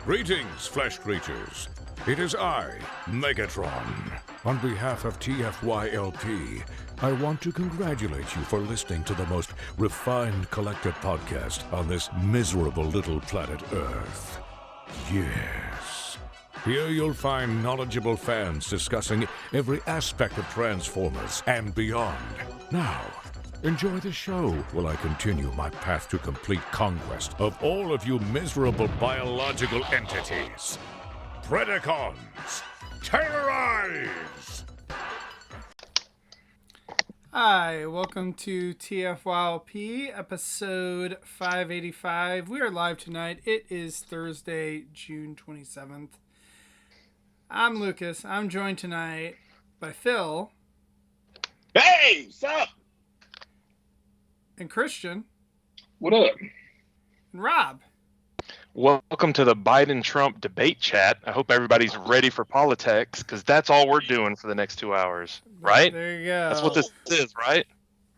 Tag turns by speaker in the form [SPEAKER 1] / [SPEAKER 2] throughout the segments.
[SPEAKER 1] Greetings, flesh creatures. It is I, Megatron. On behalf of TFYLP, I want to congratulate you for listening to the most refined collective podcast on this miserable little planet Earth. Yes. Here you'll find knowledgeable fans discussing every aspect of Transformers and beyond. Now, enjoy the show while I continue my path to complete conquest of all of you miserable biological entities. Predacons, terrorize!
[SPEAKER 2] Hi, welcome to TFYLP, episode 585. We are live tonight. It is Thursday, June 27th. I'm Lucas. I'm joined tonight by Phil.
[SPEAKER 3] Hey, what's up?
[SPEAKER 2] And Christian.
[SPEAKER 3] What up?
[SPEAKER 2] And Rob.
[SPEAKER 4] Welcome to the Biden-Trump debate chat. I hope everybody's ready for politics, because that's all we're doing for the next 2 hours, right?
[SPEAKER 2] There you go.
[SPEAKER 4] That's what this is, right?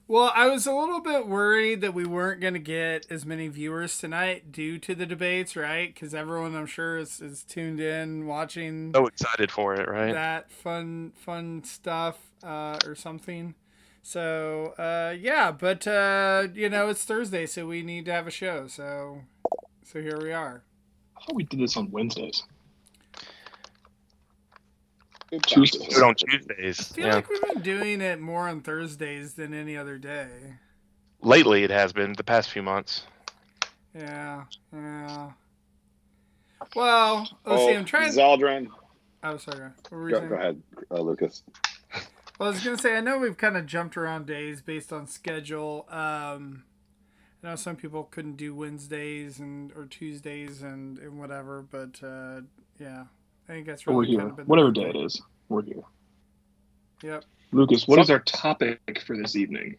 [SPEAKER 2] Well, I was a little bit worried that we weren't going to get as many viewers tonight due to the debates, right? Because everyone, I'm sure, is tuned in, watching.
[SPEAKER 4] So excited for it, right?
[SPEAKER 2] That fun stuff or something. So, yeah, but, it's Thursday, so we need to have a show. So here we are.
[SPEAKER 5] I thought we did this on Wednesdays.
[SPEAKER 4] Tuesdays. Do it on Tuesdays.
[SPEAKER 2] I feel like we've been doing it more on Thursdays than any other day.
[SPEAKER 4] Lately, it has been the past few months.
[SPEAKER 2] Yeah. Well, let's see. I'm trying.
[SPEAKER 3] Zaldron.
[SPEAKER 2] Oh, sorry. What were
[SPEAKER 3] Go ahead, Lucas.
[SPEAKER 2] Well, I was gonna say, I know we've kind of jumped around days based on schedule. I know some people couldn't do Wednesdays or Tuesdays and whatever, but yeah. I think that's really
[SPEAKER 5] we're here.
[SPEAKER 2] kind of been
[SPEAKER 5] Whatever day it is, we're here.
[SPEAKER 2] Yep.
[SPEAKER 5] Lucas, what is our topic for this evening?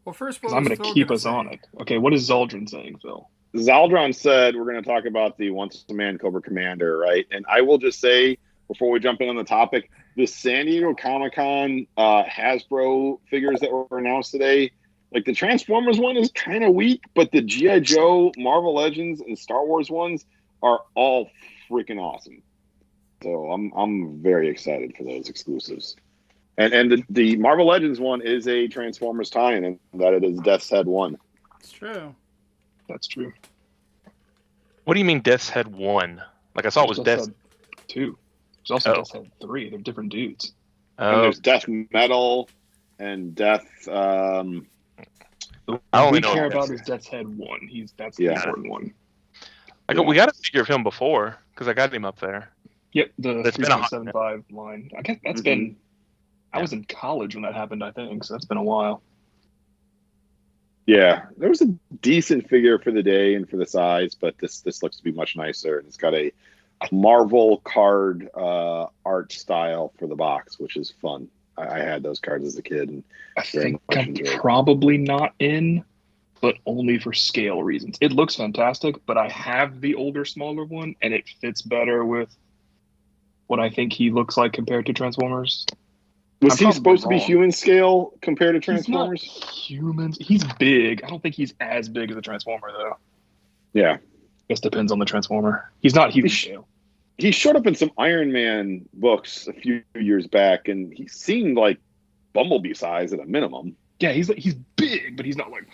[SPEAKER 2] Well, first,
[SPEAKER 5] I'm going to keep us on it. Okay, what is Zaldron saying, Phil?
[SPEAKER 3] Zaldron said we're going to talk about the Once a Man Cobra Commander, right? And I will just say, before we jump in on the topic, the San Diego Comic-Con Hasbro figures that were announced today, like the Transformers one is kind of weak, but the G.I. Joe, Marvel Legends, and Star Wars ones are all freaking awesome. So I'm very excited for those exclusives. And the Marvel Legends one is a Transformers tie-in, and that it is Death's Head 1.
[SPEAKER 2] It's true.
[SPEAKER 5] That's true.
[SPEAKER 4] What do you mean Death's Head 1? Like, I saw it was Death's
[SPEAKER 5] Head 2. There's also Death's Head 3. They're different dudes.
[SPEAKER 3] And there's Death Metal and Death...
[SPEAKER 4] I
[SPEAKER 5] we
[SPEAKER 4] only know
[SPEAKER 5] care about is Death's Head 1. That's the important one.
[SPEAKER 4] We got a figure of him before, because I got him up there.
[SPEAKER 5] Yep, the 3.75 line. I guess that's been... I was in college when that happened, I think, so that's been a while.
[SPEAKER 3] Yeah, there was a decent figure for the day and for the size, but this looks to be much nicer. And it's got a Marvel card art style for the box, which is fun. I had those cards as a kid. And
[SPEAKER 5] I think I'm probably not in, but only for scale reasons. It looks fantastic, but I have the older, smaller one, and it fits better with what I think he looks like compared to Transformers.
[SPEAKER 3] Was he supposed to be human scale compared to Transformers?
[SPEAKER 5] He's not humans. He's big. I don't think he's as big as a Transformer, though.
[SPEAKER 3] Yeah.
[SPEAKER 5] Guess depends on the Transformer. He's not human scale.
[SPEAKER 3] He showed up in some Iron Man books a few years back, and he seemed like Bumblebee size at a minimum.
[SPEAKER 5] Yeah, he's big, but he's not like...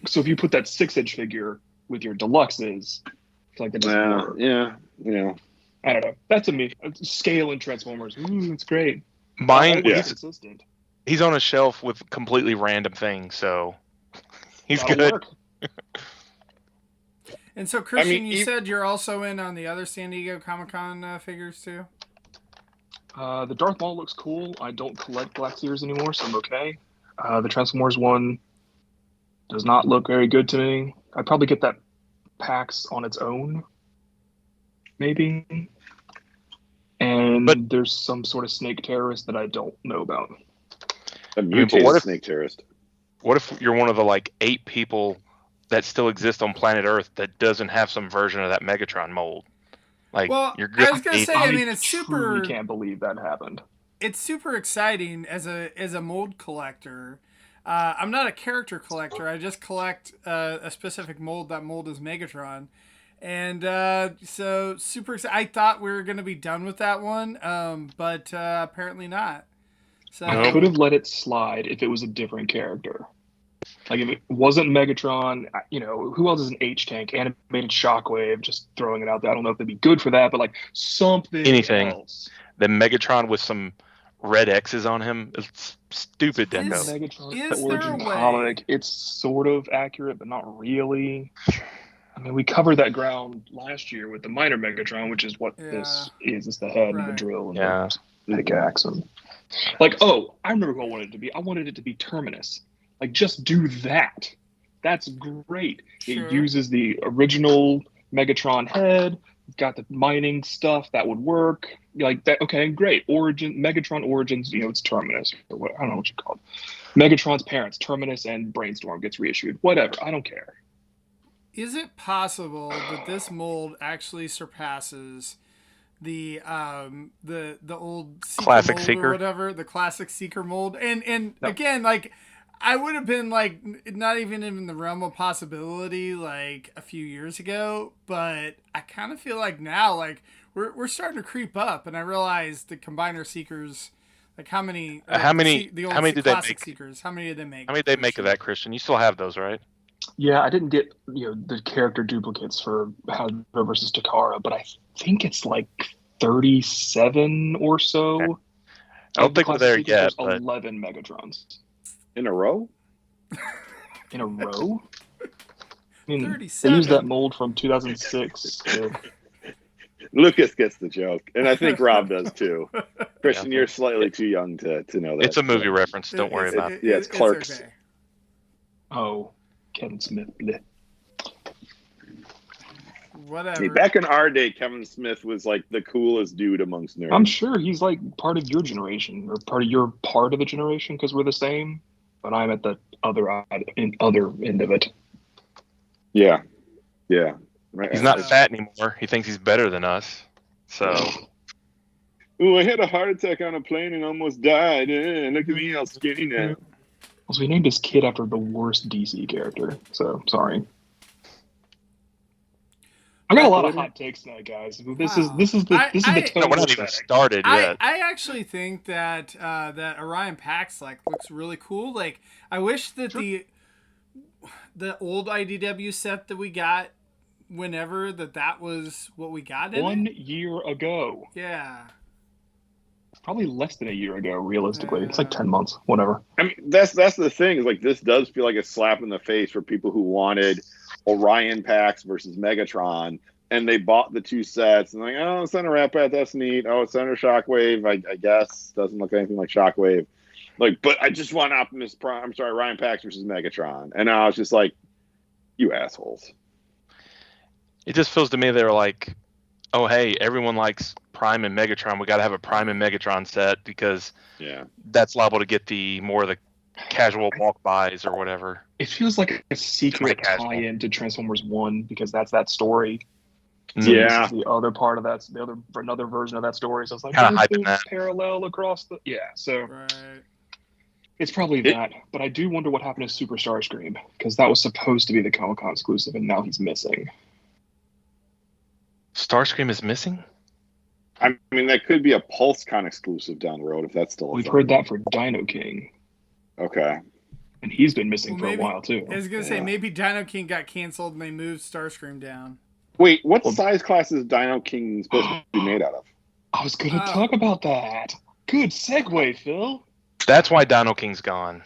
[SPEAKER 5] So if you put that 6-inch figure with your deluxes, it's like that doesn't work.
[SPEAKER 3] Yeah.
[SPEAKER 5] I don't know. That's a me. Scale in Transformers. Ooh, it's great.
[SPEAKER 4] Mine,
[SPEAKER 5] consistent.
[SPEAKER 4] He's on a shelf with completely random things, so he's good.
[SPEAKER 2] And so, Christian, you said you're also in on the other San Diego Comic-Con figures, too?
[SPEAKER 5] The Darth Maul looks cool. I don't collect Black Series anymore, so I'm okay. The Transformers one does not look very good to me. I'd probably get that PAX on its own, maybe. But there's some sort of snake terrorist that I don't know about.
[SPEAKER 3] A mutated snake terrorist.
[SPEAKER 4] What if you're one of the 8 people that still exist on planet Earth that doesn't have some version of that Megatron mold?
[SPEAKER 2] You're good. I was gonna say, it's super.
[SPEAKER 5] I can't believe that happened.
[SPEAKER 2] It's super exciting as a mold collector. I'm not a character collector. I just collect a specific mold. That mold is Megatron. And so super excited. I thought we were going to be done with that one, but apparently not. So
[SPEAKER 5] I could have let it slide if it was a different character. Like if it wasn't Megatron, who else is an H-Tank? Animated Shockwave, just throwing it out there. I don't know if they'd be good for that, but like something
[SPEAKER 4] Anything.
[SPEAKER 5] else.
[SPEAKER 4] The Megatron with some red X's on him. It's stupid deco.
[SPEAKER 5] Megatron,
[SPEAKER 2] is
[SPEAKER 5] the
[SPEAKER 2] there
[SPEAKER 5] origin
[SPEAKER 2] a way?
[SPEAKER 5] comic, it's sort of accurate, but not really. I mean, we covered that ground last year with the minor Megatron, which is what this is. It's the head and the drill and the pickaxe. And like, I remember who I wanted it to be. I wanted it to be Terminus. Like, just do that. That's great.
[SPEAKER 2] Sure.
[SPEAKER 5] It uses the original Megatron head. Got the mining stuff that would work. Like that. Okay, great. Megatron Origins. It's Terminus or what? I don't know what you call it. Megatron's parents, Terminus and Brainstorm, gets reissued. Whatever. I don't care.
[SPEAKER 2] Is it possible that this mold actually surpasses the old Seeker
[SPEAKER 4] classic
[SPEAKER 2] mold
[SPEAKER 4] Seeker
[SPEAKER 2] or whatever, the classic Seeker mold? And again, like, I would have been like not even in the realm of possibility like a few years ago, but I kind of feel like now like we're starting to creep up, and I realize the Combiner Seekers, like how many did they make? Seekers, how many did they make?
[SPEAKER 4] How many did they make of that, Christian? You still have those, right?
[SPEAKER 5] Yeah, I didn't get the character duplicates for Hasbro versus Takara, but I think it's like 37 or so.
[SPEAKER 4] Okay. I don't think we're there yet.
[SPEAKER 5] But 11 Megatrons
[SPEAKER 3] in a row.
[SPEAKER 5] In a row? I mean,
[SPEAKER 2] 37.
[SPEAKER 5] they used that mold from 2006.
[SPEAKER 3] Lucas gets the joke, and I think Rob does too. Christian, you're slightly too young to know that.
[SPEAKER 4] It's a movie reference. Don't worry about it.
[SPEAKER 3] Yeah, it's Clerks.
[SPEAKER 2] Okay.
[SPEAKER 5] Oh. Kevin Smith. Bleh.
[SPEAKER 2] Whatever.
[SPEAKER 3] Hey, back in our day, Kevin Smith was like the coolest dude amongst nerds.
[SPEAKER 5] I'm sure he's like part of your generation or part of the generation because we're the same. But I'm at the other end of it.
[SPEAKER 3] Yeah. Right.
[SPEAKER 4] He's not fat anymore. He thinks he's better than us. So.
[SPEAKER 3] Ooh, I had a heart attack on a plane and almost died. Look at me, all skinny now.
[SPEAKER 5] So we named his kid after the worst DC character. So sorry. I got a lot of hot takes tonight, guys. This is the tone.
[SPEAKER 4] No, we're not even started yet.
[SPEAKER 2] I actually think that that Orion Pax like looks really cool. Like I wish that the old IDW set that we got whenever that was what we got in
[SPEAKER 5] 1 year ago.
[SPEAKER 2] Yeah.
[SPEAKER 5] Probably less than a year ago, realistically. It's like 10 months, whatever.
[SPEAKER 3] I mean, that's the thing. Is like this does feel like a slap in the face for people who wanted Orion Pax versus Megatron, and they bought the two sets and like, oh, Center Rat-Bat, that's neat. Oh, Center Shockwave, I guess doesn't look anything like Shockwave. Like, but I just want Optimus Prime. I'm sorry, Orion Pax versus Megatron, and I was just like, you assholes.
[SPEAKER 4] It just feels to me they're like, oh hey, everyone likes Prime and Megatron. We got to have a Prime and Megatron set because that's liable to get the casual walk bys or whatever.
[SPEAKER 5] It feels like a secret tie-in to Transformers 1 because that's that story. So
[SPEAKER 3] yeah,
[SPEAKER 5] this is the other part of that, another version of that story. So it's like parallel across the So
[SPEAKER 2] right.
[SPEAKER 5] It's probably that, but I do wonder what happened to Super Starscream because that was supposed to be the Comic-Con exclusive, and now he's missing.
[SPEAKER 4] Starscream is missing?
[SPEAKER 3] I mean, that could be a PulseCon exclusive down the road if that's still.
[SPEAKER 5] We've heard that for Dino King.
[SPEAKER 3] Okay.
[SPEAKER 5] And he's been missing for a while too.
[SPEAKER 2] I was gonna say maybe Dino King got canceled and they moved Starscream down.
[SPEAKER 3] Wait, what size class is Dino King supposed to be made out of?
[SPEAKER 5] I was gonna talk about that. Good segue, Phil.
[SPEAKER 4] That's why Dino King's gone.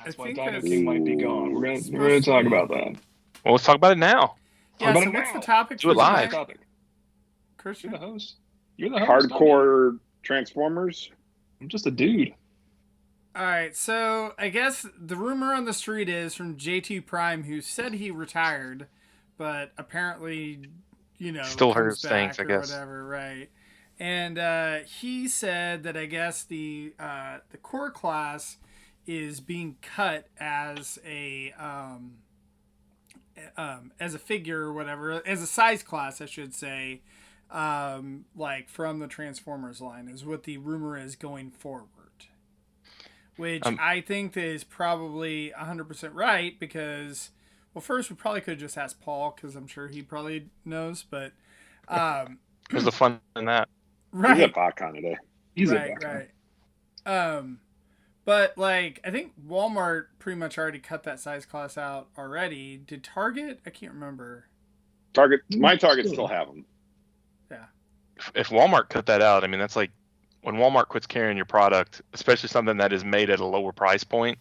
[SPEAKER 5] That's why Dino King might be gone. We're gonna talk about that.
[SPEAKER 4] Well, let's talk about it now.
[SPEAKER 2] Yeah. So what's the topic?
[SPEAKER 4] Do it live.
[SPEAKER 2] Christian,
[SPEAKER 5] you're the host. You're the
[SPEAKER 3] host. Hardcore Transformers.
[SPEAKER 5] I'm just a dude.
[SPEAKER 2] All right, so I guess the rumor on the street is from J2 Prime, who said he retired, but apparently,
[SPEAKER 4] still heard
[SPEAKER 2] things,
[SPEAKER 4] I guess.
[SPEAKER 2] Whatever, right? And he said that I guess the core class is being cut as a figure or whatever, as a size class, I should say, like from the Transformers line, is what the rumor is going forward. Which I think is probably 100% right because Well, first we probably could just ask Paul because I'm sure he probably knows. But
[SPEAKER 4] Where's the fun in that?
[SPEAKER 2] right,
[SPEAKER 3] He's at PotCon today.
[SPEAKER 2] right. But like I think Walmart pretty much already cut that size class out already. Did Target? I can't remember.
[SPEAKER 3] My Target still have them.
[SPEAKER 2] Yeah.
[SPEAKER 4] If Walmart cut that out, I mean that's like when Walmart quits carrying your product, especially something that is made at a lower price point.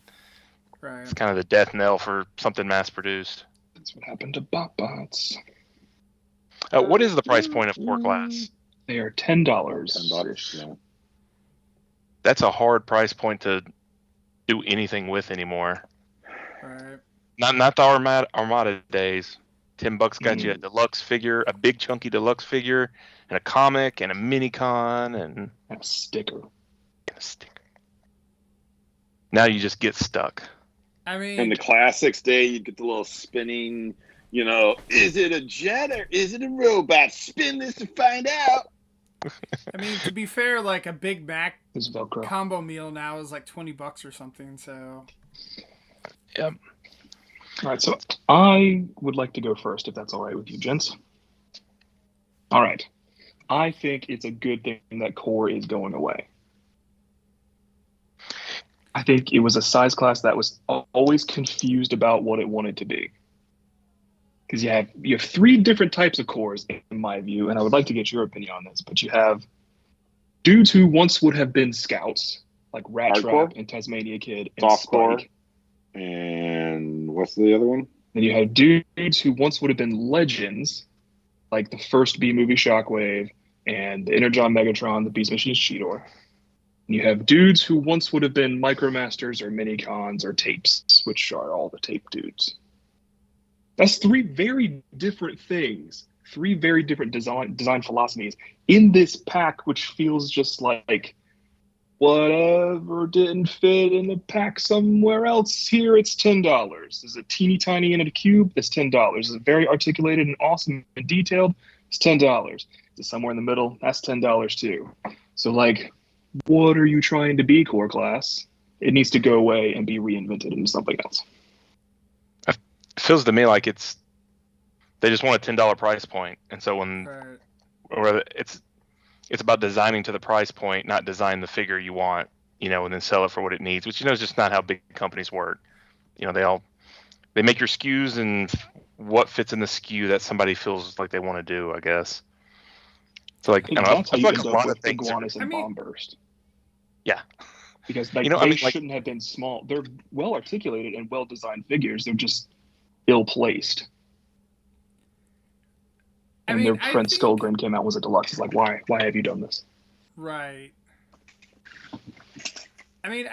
[SPEAKER 2] Right.
[SPEAKER 4] It's kind of the death knell for something mass produced.
[SPEAKER 5] That's what happened to BotBots.
[SPEAKER 4] What is the price point of Core Class?
[SPEAKER 5] They are $10.
[SPEAKER 3] $10. Yeah.
[SPEAKER 4] That's a hard price point to do anything with anymore.
[SPEAKER 2] Right.
[SPEAKER 4] Not the Armada days. $10 got you a deluxe figure, a big chunky deluxe figure, and a comic, and a mini con, and
[SPEAKER 5] a sticker.
[SPEAKER 4] Now you just get stuck.
[SPEAKER 2] I mean,
[SPEAKER 3] in the classics day, you get the little spinning. Is it a jet or is it a robot? Spin this to find out.
[SPEAKER 2] I mean, to be fair, like a Big Mac
[SPEAKER 5] Velcro
[SPEAKER 2] combo meal now is like $20 or something. So.
[SPEAKER 4] Yep.
[SPEAKER 5] All right, so I would like to go first, if that's all right with you, gents. All right. I think it's a good thing that Core is going away. I think it was a size class that was always confused about what it wanted to be. Because you have three different types of cores, in my view, and I would like to get your opinion on this. But you have dudes who once would have been scouts, like Rat Trap and Tasmania Kid and
[SPEAKER 3] Softcore.
[SPEAKER 5] Spike.
[SPEAKER 3] And what's the other one?
[SPEAKER 5] Then you have dudes who once would have been legends, like the first B-movie Shockwave and the Energon Megatron, the Beast Machines Cheetor. And you have dudes who once would have been Micromasters or Minicons or Tapes, which are all the tape dudes. That's three very different things, three very different design philosophies in this pack, which feels just like whatever didn't fit in the pack somewhere else. Here it's $10. Is it teeny tiny in a cube? It's $10. Is it very articulated and awesome and detailed? It's $10. Is it somewhere in the middle? That's $10 too. So like, what are you trying to be, Core Class? It needs to go away and be reinvented into something else.
[SPEAKER 4] It feels to me like they just want a $10 price point, and so or it's about designing to the price point, not design the figure you want, and then sell it for what it needs, which is just not how big companies work. They make your SKUs and what fits in the SKU that somebody feels like they want to do, I guess. So like,
[SPEAKER 5] that's how you
[SPEAKER 4] like
[SPEAKER 5] end
[SPEAKER 4] a
[SPEAKER 5] up
[SPEAKER 4] lot
[SPEAKER 5] with
[SPEAKER 4] of things
[SPEAKER 5] Iguanas and Bomb Burst.
[SPEAKER 4] Yeah.
[SPEAKER 5] Because they shouldn't have been small. They're well articulated and well designed figures. They're just ill placed. And their friend Skullgrim came out was a deluxe. It's like, why have you done this?
[SPEAKER 2] Right. I mean,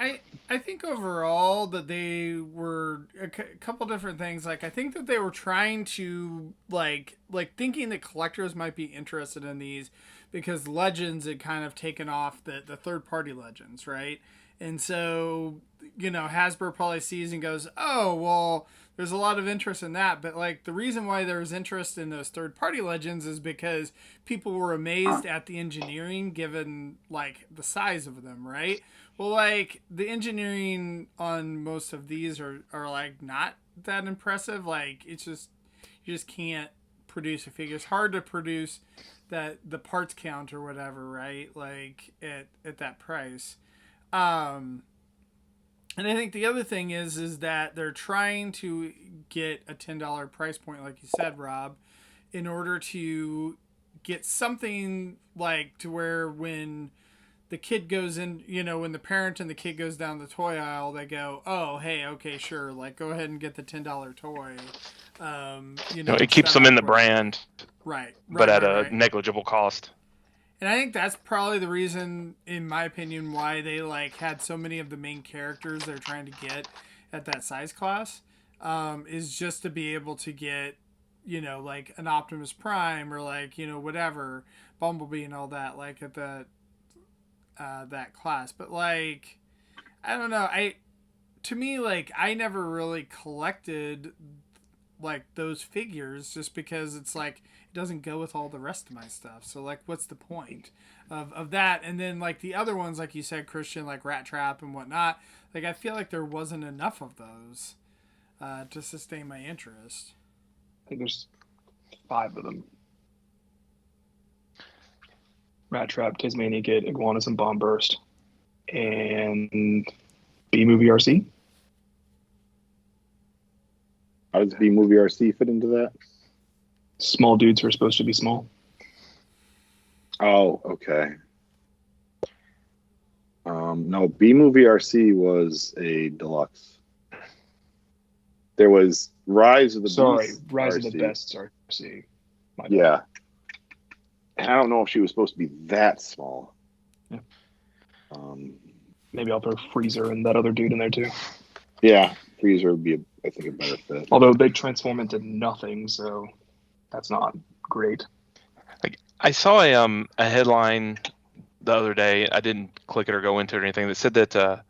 [SPEAKER 2] I think overall that they were a couple different things. Like, I think that they were trying to like thinking that collectors might be interested in these because Legends had kind of taken off the third party Legends, right? And so, Hasbro probably sees and goes, oh, well, there's a lot of interest in that. But like the reason why there's interest in those third party Legends is because people were amazed at the engineering given like the size of them, right? Well, like the engineering on most of these are like not that impressive. Like it's just, you just can't produce a figure. It's hard to produce the parts count or whatever, right? Like at that price. And I think the other thing is that they're trying to get a $10 price point, like you said, Rob, in order to get something like to where when the kid goes in, when the parent and the kid goes down the toy aisle, they go, oh, hey, okay, sure. Like, go ahead and get the $10 toy.
[SPEAKER 4] It keeps them in the brand.
[SPEAKER 2] Right.
[SPEAKER 4] But at a negligible cost.
[SPEAKER 2] And I think that's probably the reason, in my opinion, why they like had so many of the main characters they're trying to get at that size class, is just to be able to get, like an Optimus Prime or like, whatever, Bumblebee and all that, like at that class. But like, I don't know. To me, like, I never really collected like those figures just because it's like it doesn't go with all the rest of my stuff. So like, what's the point of that? And then like the other ones, like you said, Christian, like Rat Trap and whatnot, like I feel like there wasn't enough of those. to sustain my interest.
[SPEAKER 5] I think there's 5 of them. Rat Trap, Tasmania Kid, Iguanas and Bomb Burst, and B-Movie RC.
[SPEAKER 3] How does B-Movie RC fit into that?
[SPEAKER 5] Small dudes who are supposed to be small.
[SPEAKER 3] Oh, okay. No, B-Movie RC was a deluxe. There was Rise of the Beasts.
[SPEAKER 5] Rise
[SPEAKER 3] RC.
[SPEAKER 5] of the Beasts RC.
[SPEAKER 3] Yeah. I don't know if she was supposed to be that small.
[SPEAKER 5] Yeah. Maybe I'll throw Freezer and that other dude in there too.
[SPEAKER 3] Yeah, Freezer would be, I think, a better fit.
[SPEAKER 5] Although they transform into nothing, so that's not great.
[SPEAKER 4] Like, I saw a headline the other day. I didn't click it or go into it or anything that said that, or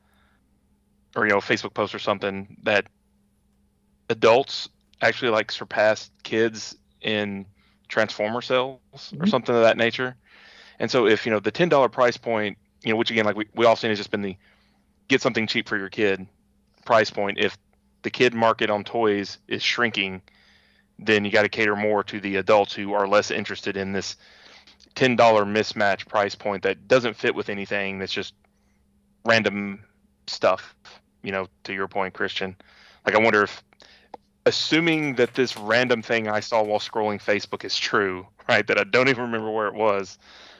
[SPEAKER 4] Facebook post or something, that adults actually like surpassed kids in Transformer sales or something of that nature. And so if the $10 price point, which again, like we all seen has just been the get something cheap for your kid price point. If the kid market on toys is shrinking, then you got to cater more to the adults who are less interested in this $10 mismatch price point that doesn't fit with anything. That's just random stuff, to your point, Christian. Like, I wonder if, assuming that this random thing I saw while scrolling Facebook is true, right, that I don't even remember where it was,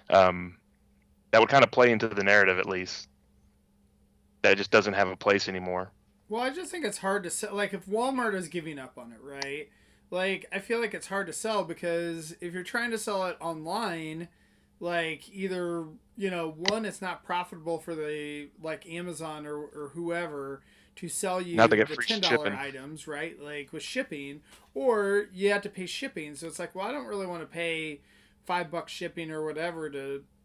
[SPEAKER 4] that would kind of play into the narrative, at least, that it just doesn't have a place anymore.
[SPEAKER 2] Well, I just think it's hard to sell. Like, if Walmart is giving up on it, right? Like, I feel like it's hard to sell because if you're trying to sell it online, like, either, one, it's not profitable for the, like, Amazon or whoever to sell you the $10 shipping items, right? Like, with shipping, or you have to pay shipping. So it's like, well, I don't really want to pay $5 shipping or whatever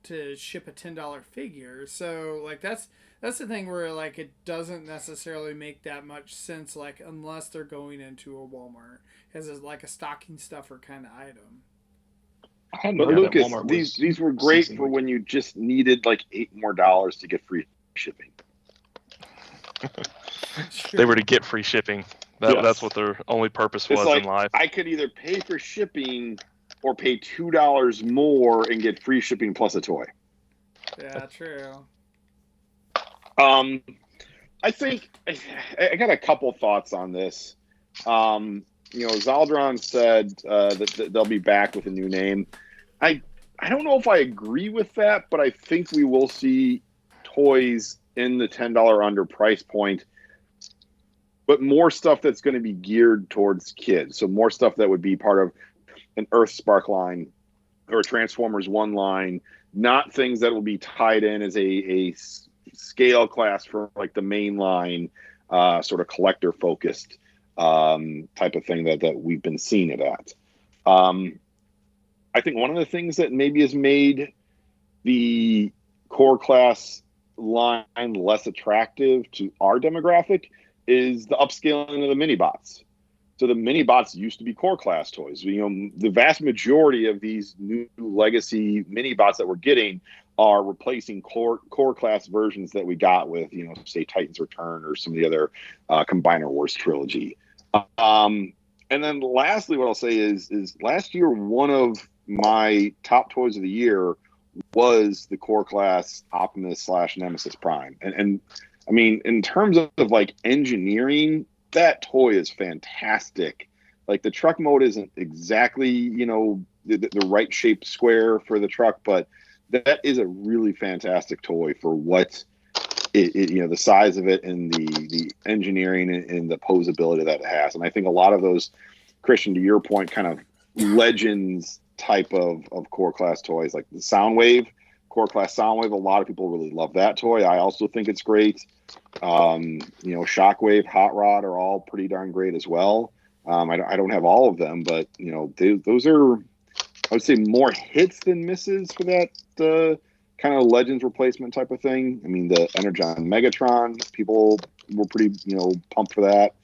[SPEAKER 2] to ship a $10 figure. So, like, that's the thing where, like, it doesn't necessarily make that much sense, like, unless they're going into a Walmart as like a stocking stuffer kind of item.
[SPEAKER 3] But Lucas, these were great for when you just needed like $8 more to get free shipping.
[SPEAKER 2] Sure.
[SPEAKER 4] They were to get free shipping. That's what their only purpose was in life.
[SPEAKER 3] I could either pay for shipping or pay $2 more and get free shipping plus a toy.
[SPEAKER 2] Yeah, true.
[SPEAKER 3] I think I got a couple thoughts on this. Zaldron said that they'll be back with a new name. I don't know if I agree with that, but I think we will see toys in the $10 under price point, but more stuff that's going to be geared towards kids. So more stuff that would be part of an Earthspark line or a Transformers 1 line, not things that will be tied in as a scale class for like the main line, sort of collector focused type of thing that we've been seeing it at. I think one of the things that maybe has made the core class line less attractive to our demographic is the upscaling of the mini bots. So the mini bots used to be core class toys. The vast majority of these new legacy mini bots that we're getting are replacing core class versions that we got with, say Titans Return or some of the other Combiner Wars trilogy. And then lastly, what I'll say is last year, one of my top toys of the year was the core class Optimus / Nemesis Prime. And I mean, in terms of like engineering, that toy is fantastic. Like, the truck mode isn't exactly, the right shaped square for the truck, but that is a really fantastic toy for what the size of it and the engineering and the posability that it has. And I think a lot of those, Christian, to your point, kind of legends type of core class toys, like the Soundwave, core class Soundwave, a lot of people really love that toy. I also think it's great. Shockwave, Hot Rod are all pretty darn great as well. I don't have all of them, but those are, I would say, more hits than misses for that kind of Legends replacement type of thing. I mean, the Energon Megatron, people were pretty, pumped for that.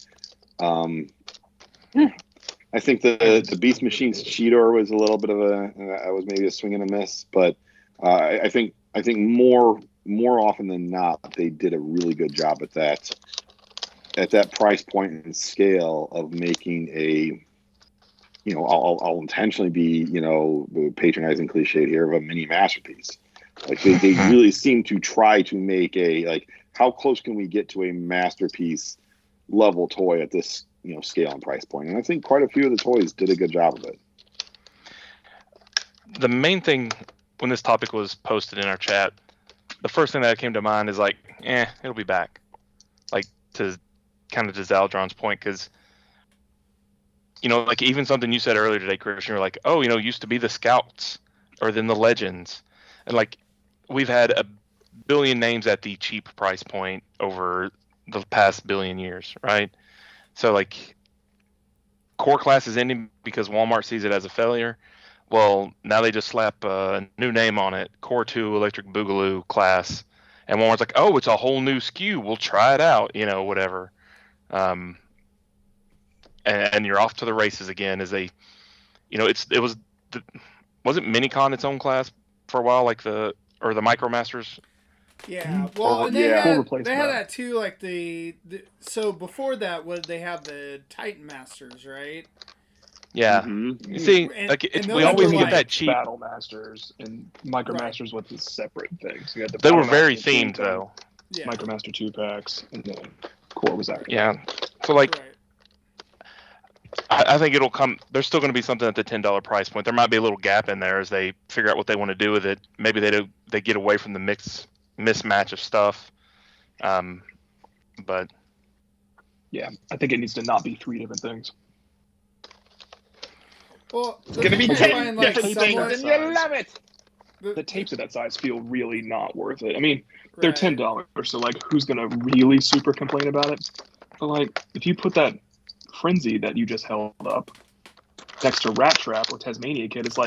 [SPEAKER 3] I think the Beast Machines Cheetor was a little bit of was maybe a swing and a miss, but I think more often than not, they did a really good job at that. at that price point and scale of making a, I'll intentionally be, the patronizing cliche here of a mini masterpiece. Like they really seem to try to make how close can we get to a masterpiece level toy at this, scale and price point? And I think quite a few of the toys did a good job of it.
[SPEAKER 4] The main thing when this topic was posted in our chat, the first thing that came to mind is it'll be back. Like, to kind of to Zaldron's point, because even something you said earlier today, Christian, you're like, oh, used to be the Scouts or then the Legends, and we've had a billion names at the cheap price point over the past billion years, right? So core class is ending because Walmart sees it as a failure. Well, now they just slap a new name on it, Core 2 Electric Boogaloo class, and Walmart's like, oh, it's a whole new SKU. We'll try it out, whatever. And you're off to the races again. As it was wasn't Minicon its own class for a while, the Micromasters.
[SPEAKER 2] Yeah, well, and they had that too. So before that, they have the Titan Masters, right?
[SPEAKER 4] Yeah.
[SPEAKER 3] Mm-hmm.
[SPEAKER 4] You see, we always get that cheap
[SPEAKER 5] Battle Masters and Micromasters with the separate things. So
[SPEAKER 4] they were very themed though.
[SPEAKER 5] Yeah. Micromaster 2-packs, and then Core was after.
[SPEAKER 4] Yeah. So I think it'll come. There's still going to be something at the $10 price point. There might be a little gap in there as they figure out what they want to do with it. Maybe they get away from the mismatch of stuff. But
[SPEAKER 5] yeah, I think it needs to not be 3 different things.
[SPEAKER 2] Well,
[SPEAKER 3] it's going to be 10 different things, and you love it.
[SPEAKER 5] The tapes of that size feel really not worth it. I mean, they're $10, so who's going to really super complain about it? But if you put that Frenzy that you just held up next to Rat Trap or Tasmania Kid, it's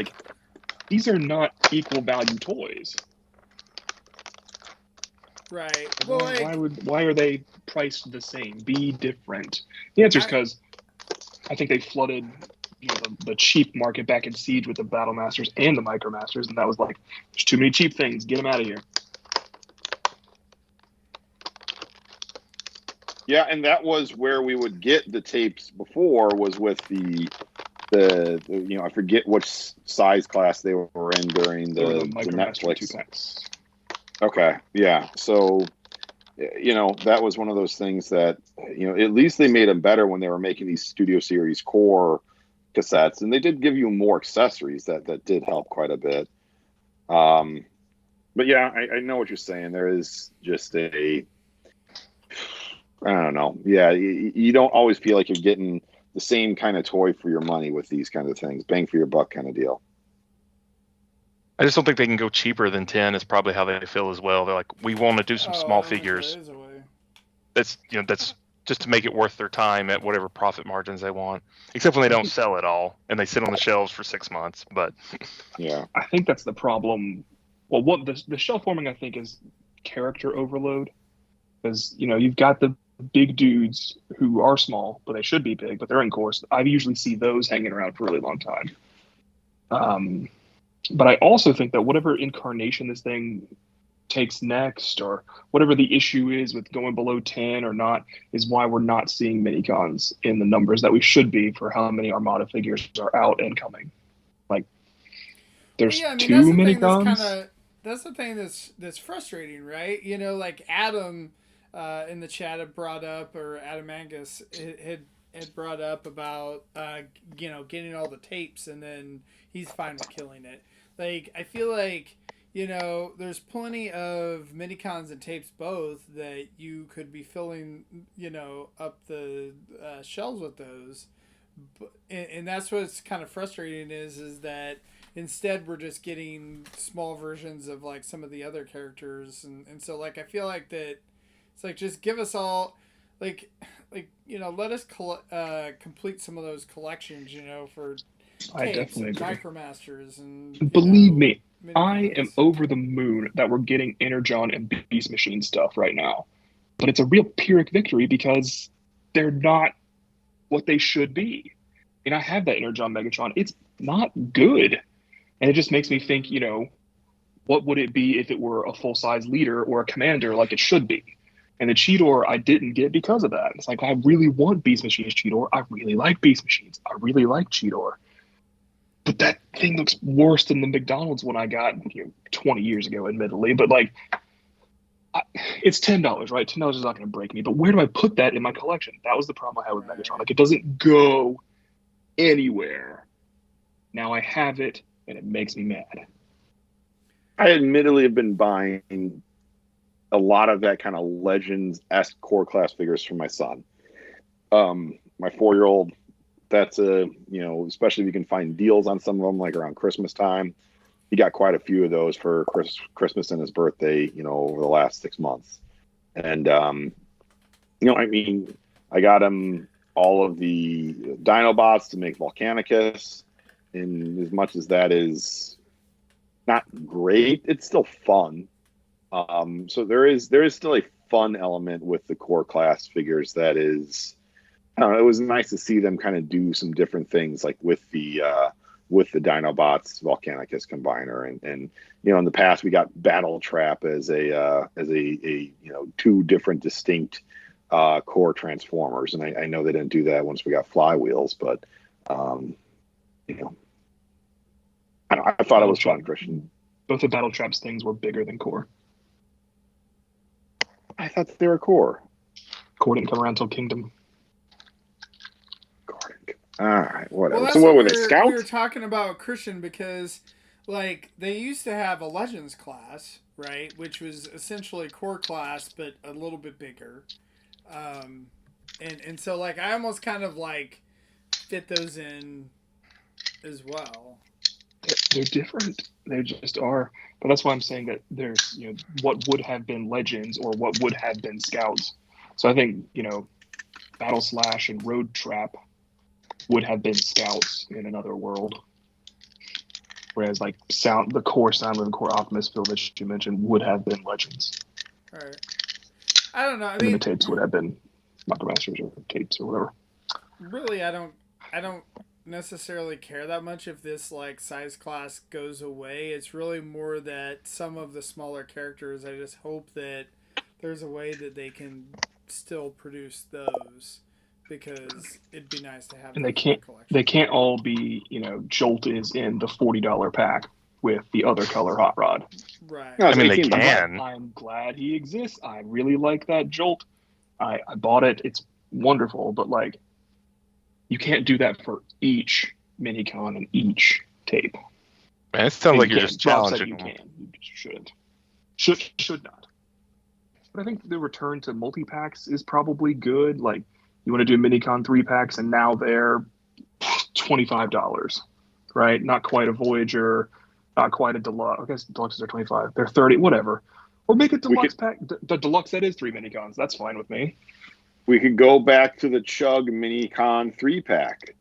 [SPEAKER 5] these are not equal value toys.
[SPEAKER 2] Right. Well,
[SPEAKER 5] why are they priced the same? Be different. The answer is because I think they flooded the cheap market back in Siege with the Battle Masters and the Micromasters, and that was there's too many cheap things. Get them out of here.
[SPEAKER 3] Yeah, and that was where we would get the tapes before, was with the I forget which size class they were in during the Netflix. Okay, yeah. So, that was one of those things that, at least they made them better when they were making these Studio Series core cassettes, and they did give you more accessories that did help quite a bit. But yeah, I know what you're saying. There is just I don't know. Yeah, you don't always feel like you're getting the same kind of toy for your money with these kind of things. Bang for your buck kind of deal.
[SPEAKER 4] I just don't think they can go cheaper than 10 is probably how they feel as well. They're we want to do some small figures. That's just to make it worth their time at whatever profit margins they want. Except when they don't sell it all and they sit on the shelves for 6 months. But
[SPEAKER 3] yeah,
[SPEAKER 5] I think that's the problem. Well, what the shelf forming, I think, is character overload. Because you've got the big dudes who are small, but they should be big, but they're in course. I usually see those hanging around for a really long time. But I also think that whatever incarnation this thing takes next, or whatever the issue is with going below 10 or not, is why we're not seeing minicons in the numbers that we should be for how many Armada figures are out and coming. There's too many minicons.
[SPEAKER 2] That's the thing that's frustrating, right? Adam in the chat had brought up, or Adam Angus had brought up about getting all the tapes, and then he's fine with killing it. I feel there's plenty of minicons and tapes both that you could be filling up the shelves with those, and that's what's kind of frustrating is that instead we're just getting small versions of some of the other characters, and so I feel that it's just give us all let us complete some of those collections for
[SPEAKER 5] I
[SPEAKER 2] tapes
[SPEAKER 5] definitely
[SPEAKER 2] and
[SPEAKER 5] agree.
[SPEAKER 2] Micromasters and
[SPEAKER 5] believe me, I am over the moon that we're getting Energon and Beast Machine stuff right now, but it's a real Pyrrhic victory because they're not what they should be. I have that Energon Megatron. It's not good. And it just makes me think, what would it be if it were a full-size leader or a commander like it should be? And the Cheetor I didn't get because of that. It's like, I really want Beast Machines Cheetor. I really like Beast Machines. I really like Cheetor. But that thing looks worse than the McDonald's one I got 20 years ago, admittedly. But like, it's $10, right? $10 is not going to break me. But where do I put that in my collection? That was the problem I had with Megatron. Like, it doesn't go anywhere. Now I have it, and it makes me mad.
[SPEAKER 3] I admittedly have been buying a lot of that kind of Legends-esque core class figures for my son. My 4-year-old, that's especially if you can find deals on some of them, like around Christmas time. He got quite a few of those for Christmas and his birthday, over the last 6 months. And, I got him all of the Dinobots to make Volcanicus. And as much as that is not great, it's still fun. So there is still a fun element with the core class figures that is, I don't know, it was nice to see them kind of do some different things, like with the Dinobots Volcanicus combiner, and in the past we got Battle Trap as a 2 different distinct core Transformers, and I know they didn't do that once we got Flywheels, but I thought it was fun, Christian.
[SPEAKER 5] Both the Battle Traps things were bigger than core.
[SPEAKER 3] I thought they were core.
[SPEAKER 5] Core didn't come around until Kingdom.
[SPEAKER 3] All right, whatever.
[SPEAKER 2] Well,
[SPEAKER 3] so what were they, Scouts?
[SPEAKER 2] We were talking about Christian because, like, they used to have a Legends class, right, which was essentially core class but a little bit bigger, and so like I almost kind of like fit those in as well.
[SPEAKER 5] They're different. They just are. But that's why I'm saying that there's what would have been Legends or what would have been Scouts. So I think Battle Slash and Road Trap would have been Scouts in another world, whereas like the core Soundwave and core Optimus Field that you mentioned would have been Legends.
[SPEAKER 2] All right. I don't know. I
[SPEAKER 5] mean,
[SPEAKER 2] mean,
[SPEAKER 5] the tapes would have been Micromasters or tapes or whatever.
[SPEAKER 2] Really, I don't necessarily care that much if this like size class goes away. It's really more that some of the smaller characters, I just hope that there's a way that they can still produce those, because it'd be nice to have.
[SPEAKER 5] And they can't all be, Jolt is in the $40 pack with the other color Hot Rod.
[SPEAKER 2] Right.
[SPEAKER 4] I mean, they can.
[SPEAKER 5] I'm glad he exists. I really like that Jolt. I bought it. It's wonderful, but like, you can't do that for each Minicon and each tape.
[SPEAKER 4] Man, it sounds like you're just challenging.
[SPEAKER 5] You can. You shouldn't. Should not. But I think the return to multi-packs is probably good. Like, you want to do Minicon 3-packs, and now they're $25, right? Not quite a Voyager, not quite a Deluxe. I guess Deluxes are $25. They're $30, whatever. Or make a Deluxe pack. The Deluxe that is 3 Minicons. That's fine with me.
[SPEAKER 3] We could go back to the Chug Minicon 3-pack,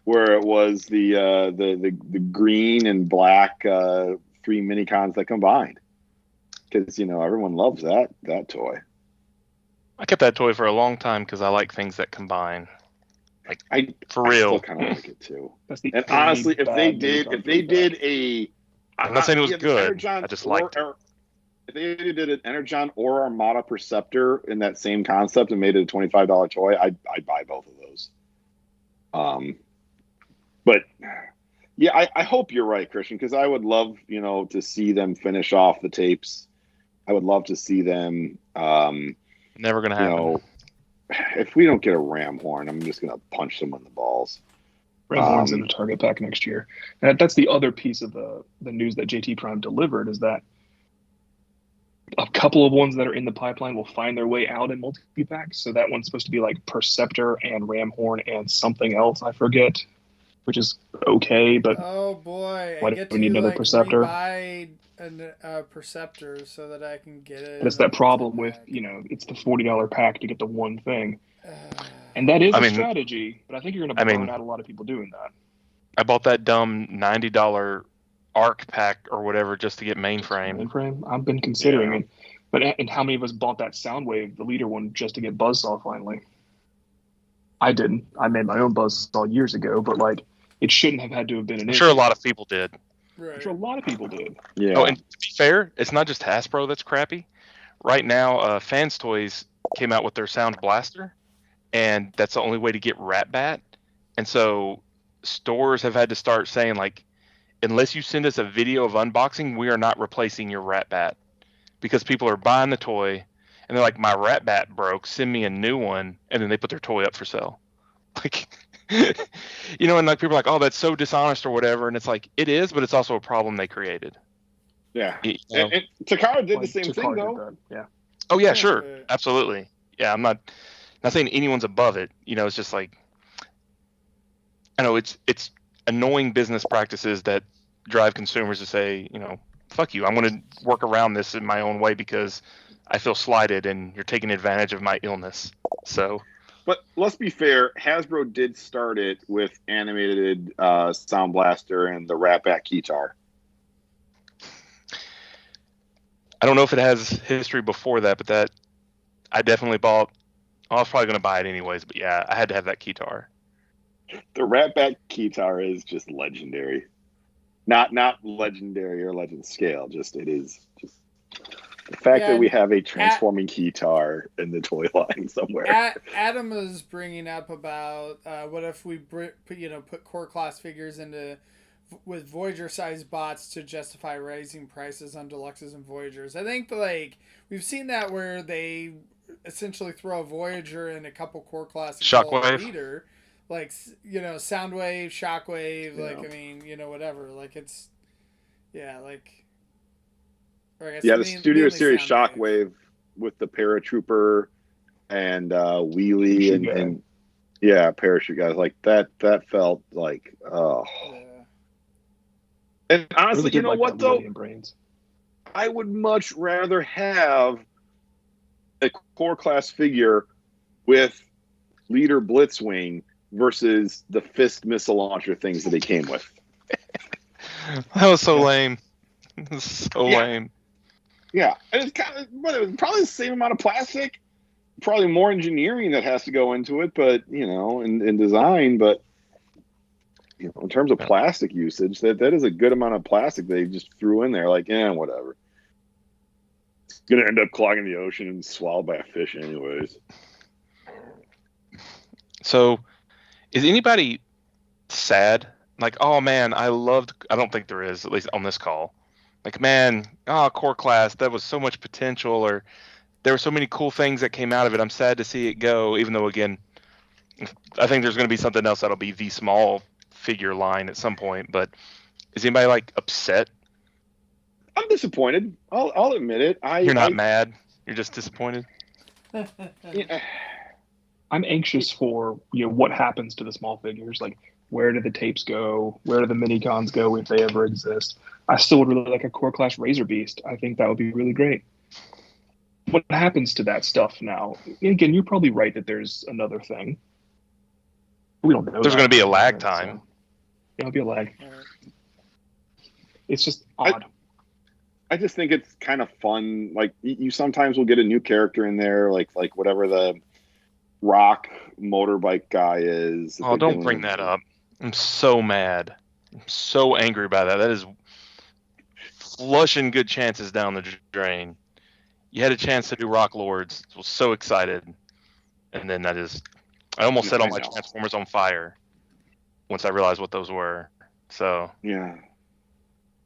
[SPEAKER 3] where it was the green and black 3 Minicons that combined. Because everyone loves that toy.
[SPEAKER 4] I kept that toy for a long time because I like things that combine. Like, for real.
[SPEAKER 3] I still kind of like it too.
[SPEAKER 5] And
[SPEAKER 3] honestly, if they did a,
[SPEAKER 4] I'm not saying it was good. I just liked it.
[SPEAKER 3] If they did an Energon or Armada Perceptor in that same concept and made it a $25 toy, I'd buy both of those. But yeah, I hope you're right, Christian, because I would love to see them finish off the tapes. I would love to see them.
[SPEAKER 4] Never gonna happen.
[SPEAKER 3] If we don't get a Ram Horn, I'm just gonna punch them in the balls.
[SPEAKER 5] Ram Horn's in the Target pack next year. And that's the other piece of the news that JT Prime delivered, is that a couple of ones that are in the pipeline will find their way out in multi-packs. So that one's supposed to be like Perceptor and Ram Horn and something else, I forget, which is okay, but
[SPEAKER 2] oh boy,
[SPEAKER 5] why do we need another Perceptor?
[SPEAKER 2] Buy a Perceptor so that I can get it.
[SPEAKER 5] But it's that problem with, it's the $40 pack to get the one thing. And that is a strategy, but I think you're going to burn out a lot of people doing that.
[SPEAKER 4] I bought that dumb $90 Arc pack or whatever just to get Mainframe.
[SPEAKER 5] I've been considering it. But and how many of us bought that Soundwave, the leader one, just to get Buzzsaw finally? I didn't. I made my own Buzzsaw years ago, but like, it shouldn't have had to have been an issue.
[SPEAKER 4] I'm sure a lot of people did.
[SPEAKER 2] Right.
[SPEAKER 5] I'm sure a lot of people did.
[SPEAKER 3] Yeah.
[SPEAKER 4] Oh, and to be fair, it's not just Hasbro that's crappy. Right now, Fans Toys came out with their Sound Blaster, and that's the only way to get Rat Bat. And so stores have had to start saying, like, unless you send us a video of unboxing, we are not replacing your Rat Bat, because people are buying the toy and they're like, my Rat Bat broke, send me a new one, and then they put their toy up for sale. Like, you know, and like people are like, oh, that's so dishonest or whatever, and it's like, it is, but it's also a problem they created.
[SPEAKER 3] Yeah, and Takara did the same thing though.
[SPEAKER 5] Yeah.
[SPEAKER 4] Oh yeah, sure, absolutely. Yeah, I'm not saying anyone's above it. You know, it's just like, I know it's annoying business practices that drive consumers to say, you know, fuck you, I'm going to work around this in my own way because I feel slighted and you're taking advantage of my illness. So,
[SPEAKER 3] but let's be fair, Hasbro did start it with animated Sound Blaster and the Rat Bat Keytar.
[SPEAKER 4] I don't know if it has history before that, but that I definitely bought. I was probably going to buy it anyways, but yeah, I had to have that Keytar.
[SPEAKER 3] The Rat Bat Keytar is just legendary. Not legendary or legend scale, just it is just the fact that we have a transforming Keytar in the toy line somewhere.
[SPEAKER 2] Adam was bringing up about what if we put core class figures into with Voyager sized bots to justify raising prices on Deluxes and Voyagers. I think like we've seen that where they essentially throw a Voyager and a couple core classes
[SPEAKER 4] Shockwave.
[SPEAKER 2] Like, you know, Soundwave, Shockwave, like, I mean, you know, whatever. Like, it's, yeah, like...
[SPEAKER 3] the Studio Series Shockwave with the Paratrooper and Wheelie and yeah, Parachute guys. Like, that felt like, oh. Yeah. And honestly, really you know what, though? I would much rather have a core class figure with Leader Blitzwing versus the fist missile launcher things that he came with.
[SPEAKER 4] That was so lame. Lame.
[SPEAKER 3] Yeah, and it's kind of, but it was probably the same amount of plastic, probably more engineering that has to go into it, but you know, in design, but you know, in terms of plastic usage, that is a good amount of plastic they just threw in there. Like, whatever. It's gonna end up clogging the ocean and swallowed by a fish, anyways.
[SPEAKER 4] So, is anybody sad? Like, oh man, I don't think there is, at least on this call. Like, man, core class, that was so much potential, or there were so many cool things that came out of it. I'm sad to see it go, even though, again, I think there's going to be something else that'll be the small figure line at some point. But is anybody, like, upset?
[SPEAKER 3] I'm disappointed. I'll admit it.
[SPEAKER 4] You're not mad? You're just disappointed?
[SPEAKER 5] Yeah. I'm anxious for, you know, what happens to the small figures. Like, where do the tapes go? Where do the mini-cons go if they ever exist? I still would really like a core class Razor Beast. I think that would be really great. What happens to that stuff now? Again, you're probably right that there's another thing. We don't know.
[SPEAKER 4] There's going to be a lag time.
[SPEAKER 5] So, it'll be a lag. It's just odd.
[SPEAKER 3] I just think it's kind of fun. Like, you sometimes will get a new character in there, like whatever the rock motorbike guy is.
[SPEAKER 4] Oh, don't bring that up. I'm so mad. I'm so angry by that. That is flushing good chances down the drain. You had a chance to do Rock Lords. I was so excited. And then I almost set all my Transformers on fire once I realized what those were. So
[SPEAKER 3] yeah.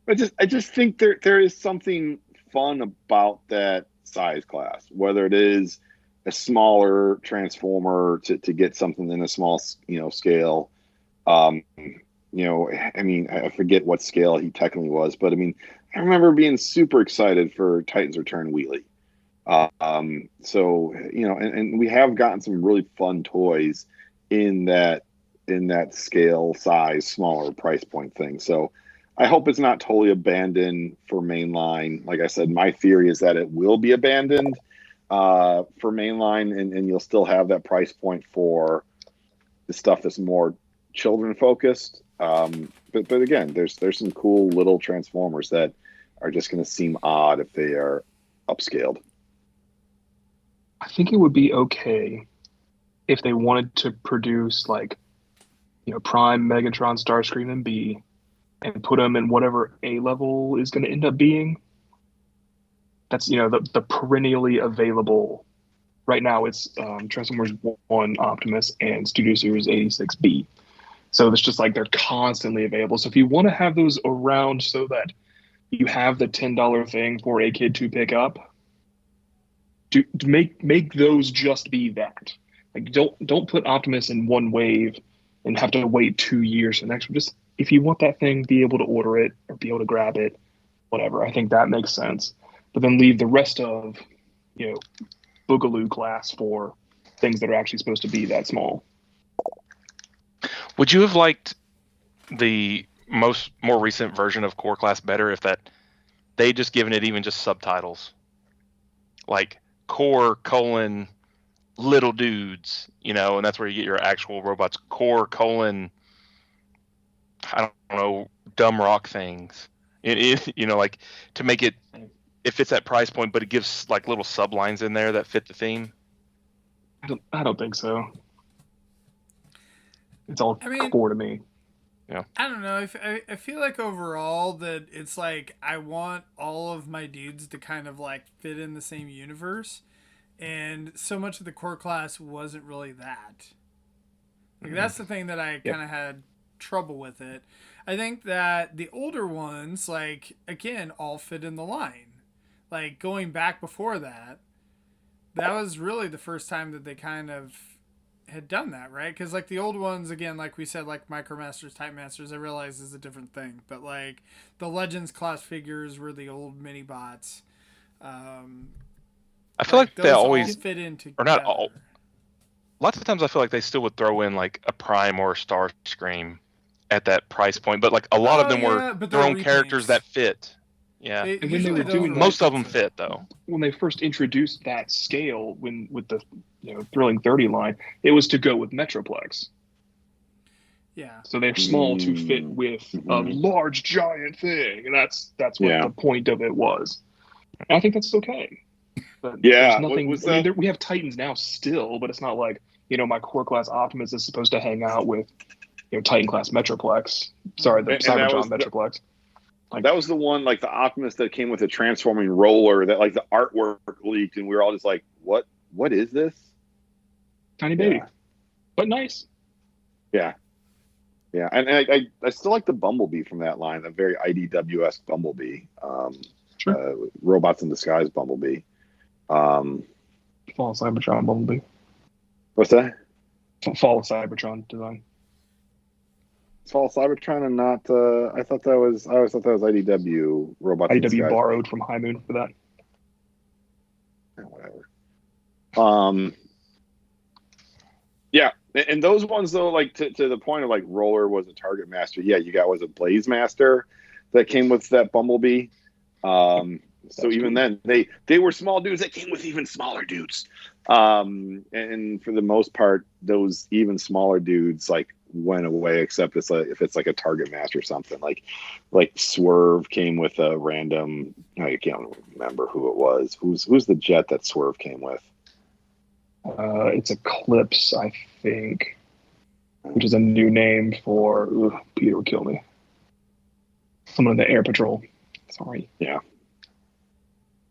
[SPEAKER 3] I just think there is something fun about that size class, whether it is a smaller Transformer to get something in a small, you know, scale. You know, I mean, I forget what scale he technically was, but I mean, I remember being super excited for Titans Return Wheelie. So, you know, and we have gotten some really fun toys in that scale, size, smaller price point thing. So I hope it's not totally abandoned for mainline. Like I said, my theory is that it will be abandoned for mainline, and you'll still have that price point for the stuff that's more children focused. But again, there's some cool little Transformers that are just going to seem odd if they are upscaled.
[SPEAKER 5] I think it would be okay if they wanted to produce, like, you know, Prime, Megatron, Starscream, and B, and put them in whatever A level is going to end up being. That's, you know, the perennially available right now it's Transformers 1 Optimus and Studio Series 86B. So it's just like they're constantly available. So if you want to have those around so that you have the $10 thing for a kid to pick up, to make those just be that. Like don't put Optimus in one wave and have to wait 2 years for the next one. Just if you want that thing, be able to order it or be able to grab it, whatever. I think that makes sense. But then leave the rest of, Boogaloo class for things that are actually supposed to be that small.
[SPEAKER 4] Would you have liked the more recent version of Core Class better if that they just given it even just subtitles, like Core : Little Dudes, and that's where you get your actual robots. Core : I don't know, dumb rock things. Like to make it, if it's that price point, but it gives like little sublines in there that fit the theme.
[SPEAKER 5] I don't think so. It's all core to me.
[SPEAKER 4] Yeah.
[SPEAKER 2] I don't know. I feel like overall that it's like I want all of my dudes to kind of like fit in the same universe, and so much of the core class wasn't really that. Like that's the thing that I kind of had trouble with it. I think that the older ones, like again, all fit in the line. Like going back before that, that was really the first time that they kind of had done that, right? Because like the old ones, again, like we said, like Micromasters, Type Masters, I realize is a different thing, but like the Legends class figures were the old mini bots.
[SPEAKER 4] I feel like they always
[SPEAKER 2] fit in together.
[SPEAKER 4] Or not all. Lots of times I feel like they still would throw in like a Prime or a Starscream at that price point, but like a lot of them were their own characters that fit. Yeah,
[SPEAKER 5] and when they were doing
[SPEAKER 4] most of them fit though.
[SPEAKER 5] When they first introduced that scale, with the Thrilling 30 line, it was to go with Metroplex.
[SPEAKER 2] Yeah.
[SPEAKER 5] So they're small to fit with a large giant thing, and that's what the point of it was. And I think that's okay. But there's nothing. We have Titans now still, but it's not like my core class Optimus is supposed to hang out with Titan class Metroplex. Sorry, the Cybertron Metroplex.
[SPEAKER 3] That was the one, like the Optimus that came with a transforming roller that like the artwork leaked, and we were all just like, "What is this?"
[SPEAKER 5] Tiny baby, but nice.
[SPEAKER 3] Yeah, and I still like the Bumblebee from that line, a very IDW-esque Bumblebee, Robots in Disguise Bumblebee.
[SPEAKER 5] Fall of Cybertron Bumblebee.
[SPEAKER 3] What's that?
[SPEAKER 5] Fall of Cybertron design.
[SPEAKER 3] Fall of Cybertron and not. I always thought that was IDW Robots.
[SPEAKER 5] IDW borrowed from High Moon for that.
[SPEAKER 3] Whatever. Yeah, and those ones though, like to the point of like Roller was a Target Master. Yeah, you got was a Blaze Master that came with that Bumblebee. So even then, they were small dudes that came with even smaller dudes. And for the most part, those even smaller dudes like went away, except if it's like a Target Master or something. Like Swerve came with a random. I can't remember who it was. Who's the jet that Swerve came with?
[SPEAKER 5] It's Eclipse, I think, which is a new name for. Peter would kill me. Someone in the Air Patrol. Sorry.
[SPEAKER 3] Yeah.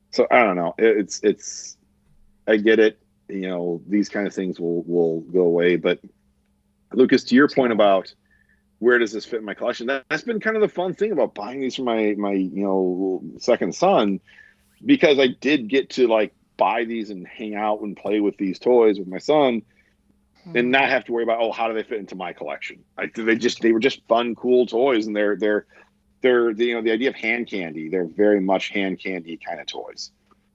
[SPEAKER 3] So I don't know. It's I get it. These kind of things will go away. But Lucas, to your point about where does this fit in my collection, that's been kind of the fun thing about buying these for my second son, because I did get to like buy these and hang out and play with these toys with my son, and not have to worry about how do they fit into my collection. They were just fun, cool toys, and they're the idea of hand candy. They're very much hand candy kind of toys,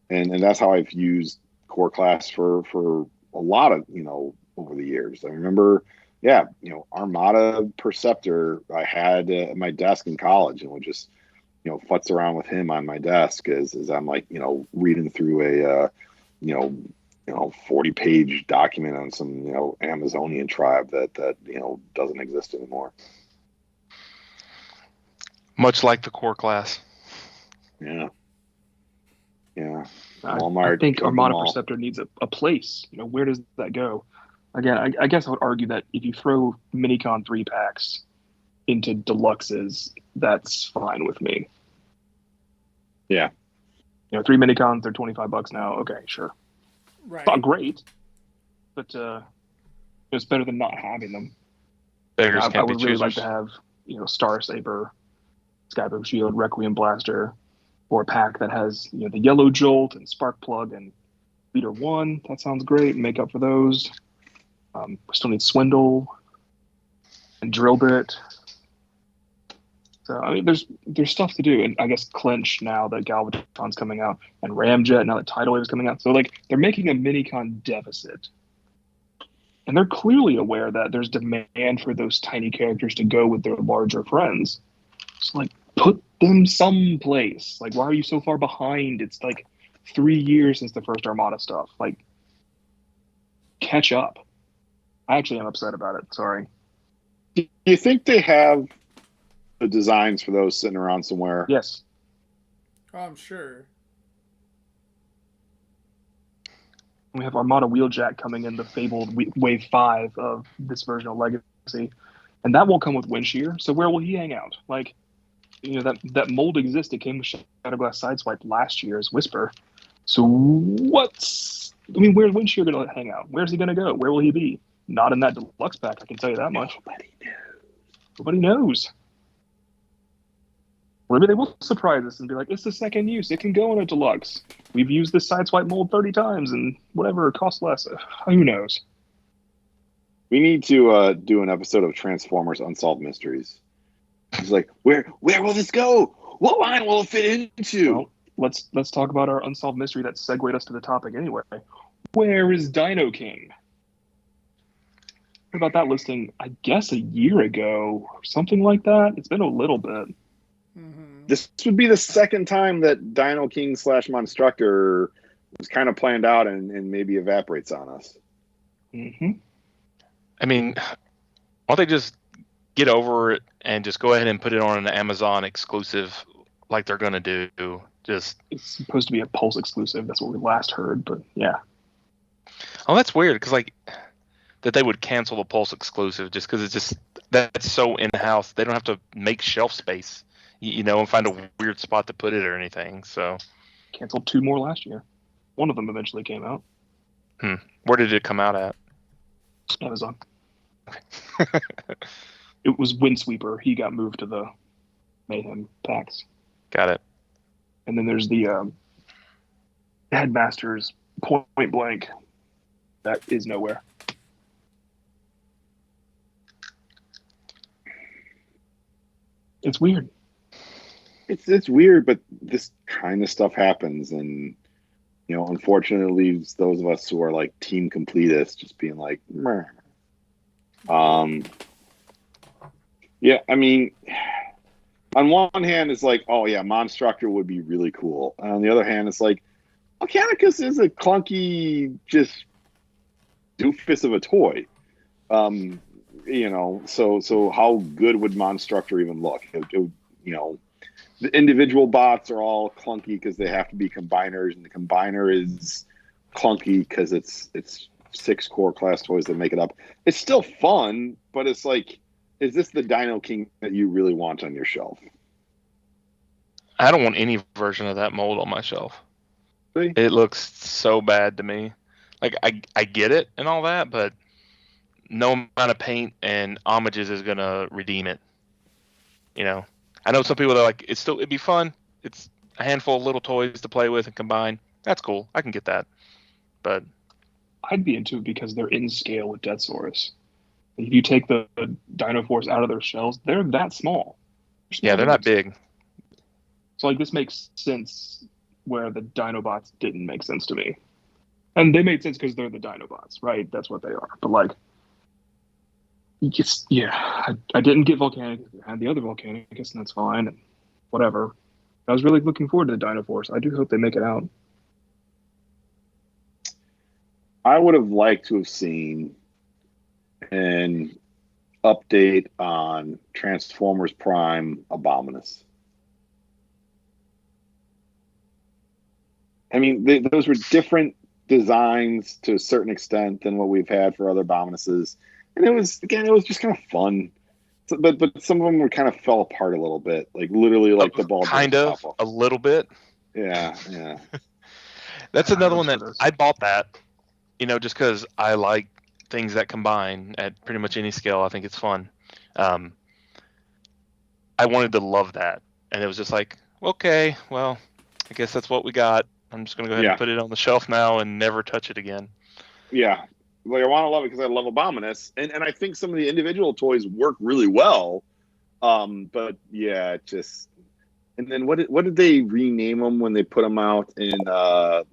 [SPEAKER 3] and that's how I've used core class for a lot of over the years. I remember, Armada Perceptor I had at my desk in college, and would just futz around with him on my desk as I'm like reading through a 40-page document on some Amazonian tribe that doesn't exist anymore.
[SPEAKER 4] Much like the core class.
[SPEAKER 3] Yeah.
[SPEAKER 5] I think Armada Perceptor needs a place. Where does that go? Again, I guess I would argue that if you throw Minicon 3-packs into deluxes, that's fine with me.
[SPEAKER 3] Yeah.
[SPEAKER 5] 3 Minicons, they're $25 now. Okay, sure.
[SPEAKER 2] Right.
[SPEAKER 5] It's not great, but it's better than not having them.
[SPEAKER 4] Beggars
[SPEAKER 5] I
[SPEAKER 4] can't be
[SPEAKER 5] would really
[SPEAKER 4] choosers.
[SPEAKER 5] like to have, Star Saber, Skyboom Shield, Requiem Blaster, or a pack that has, the Yellow Jolt and Spark Plug and Leader 1. That sounds great. Make up for those. We still need Swindle and Drill Bit. So, I mean, there's stuff to do. And I guess Clinch now that Galvatron's coming out, and Ramjet now that Tidal Wave is coming out. So, they're making a Minicon deficit. And they're clearly aware that there's demand for those tiny characters to go with their larger friends. So, put them someplace. Why are you so far behind? It's 3 years since the first Armada stuff. Catch up. I actually am upset about it. Sorry.
[SPEAKER 3] Do you think they have the designs for those sitting around somewhere?
[SPEAKER 5] Yes.
[SPEAKER 2] Oh, I'm sure.
[SPEAKER 5] We have Armada Wheeljack coming in the fabled Wave 5 of this version of Legacy. And that won't come with Windshear. So where will he hang out? That mold exists. It came with Shadowglass Sideswipe last year as Whisper. So where's Windshear going to hang out? Where's he going to go? Where will he be? Not in that deluxe pack, I can tell you that much. Nobody knows. Or maybe they will surprise us and be like, it's the second use. It can go in a deluxe. We've used this Sideswipe mold 30 times and whatever, it costs less. Who knows?
[SPEAKER 3] We need to do an episode of Transformers Unsolved Mysteries. It's where will this go? What line will it fit into?
[SPEAKER 5] Well, let's talk about our unsolved mystery that segued us to the topic anyway. Where is Dino King? What about that listing, I guess, a year ago or something like that? It's been a little bit.
[SPEAKER 2] Mm-hmm.
[SPEAKER 3] This would be the second time that Dino King / Monstructor was kind of planned out and maybe evaporates on us.
[SPEAKER 5] Mm-hmm.
[SPEAKER 4] I mean, why don't they just get over it and just go ahead and put it on an Amazon exclusive like they're going to do? It's
[SPEAKER 5] supposed to be a Pulse exclusive. That's what we last heard, but yeah.
[SPEAKER 4] Oh, that's weird, because that they would cancel the Pulse exclusive just because that's so in-house. They don't have to make shelf space, and find a weird spot to put it or anything. So
[SPEAKER 5] canceled 2 more last year. One of them eventually came out.
[SPEAKER 4] Where did it come out at?
[SPEAKER 5] Amazon. It was Windsweeper. He got moved to the Mayhem packs.
[SPEAKER 4] Got it.
[SPEAKER 5] And then there's the Headmasters Point Blank. That is nowhere. It's weird.
[SPEAKER 3] It's weird, but this kind of stuff happens, and unfortunately, it leaves those of us who are team completists just being meh. Yeah, I mean, on one hand, it's oh yeah, Monstructor would be really cool. And on the other hand, it's Mechanicus is a clunky, just doofus of a toy. So how good would Monstructor even look? The individual bots are all clunky because they have to be combiners, and the combiner is clunky because it's 6 core class toys that make it up. It's still fun, but it's is this the Dino King that you really want on your shelf?
[SPEAKER 4] I don't want any version of that mold on my shelf.
[SPEAKER 3] See?
[SPEAKER 4] It looks so bad to me. I get it and all that, but no amount of paint and homages is gonna redeem it. I know some people that it'd be fun. It's a handful of little toys to play with and combine. That's cool. I can get that. But
[SPEAKER 5] I'd be into it because they're in scale with Deathsaurus. If you take the Dino Force out of their shells, they're that small.
[SPEAKER 4] They're not big.
[SPEAKER 5] So this makes sense where the Dinobots didn't make sense to me. And they made sense because they're the Dinobots, right? That's what they are. But I didn't get Volcanic. I had the other Volcanicus, and that's fine. And whatever. I was really looking forward to the Dino Force. I do hope they make it out.
[SPEAKER 3] I would have liked to have seen an update on Transformers Prime Abominus. I mean, those were different designs to a certain extent than what we've had for other Abominuses. And it was just kind of fun. So, but some of them were kind of fell apart a little bit. Literally the ball.
[SPEAKER 4] Kind of, a little bit.
[SPEAKER 3] Yeah.
[SPEAKER 4] That's another one that I bought that. just because I like things that combine at pretty much any scale. I think it's fun. I wanted to love that, and it was just like, okay, well, I guess that's what we got. I'm just gonna go ahead and put it on the shelf now and never touch it again.
[SPEAKER 3] Yeah, like I want to love it because I love Abominus, and I think some of the individual toys work really well. But yeah, it just. And then what did they rename them when they put them out in the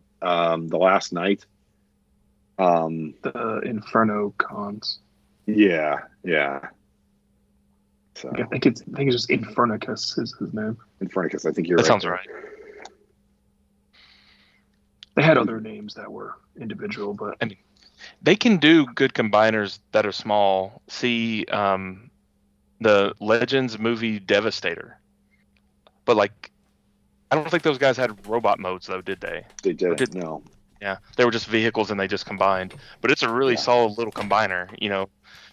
[SPEAKER 3] last night?
[SPEAKER 5] The Inferno Cons.
[SPEAKER 3] Yeah. So
[SPEAKER 5] I think it's just Infernicus is his name.
[SPEAKER 3] Infernicus, I think you're
[SPEAKER 4] that
[SPEAKER 3] right.
[SPEAKER 4] Sounds right.
[SPEAKER 5] They had other names that were individual, but
[SPEAKER 4] I mean, they can do good combiners that are small. See, the Legends movie Devastator. But like, I don't think those guys had robot modes though, did they?
[SPEAKER 3] They did. No.
[SPEAKER 4] Yeah, they were just vehicles and they just combined. But it's a really solid little combiner,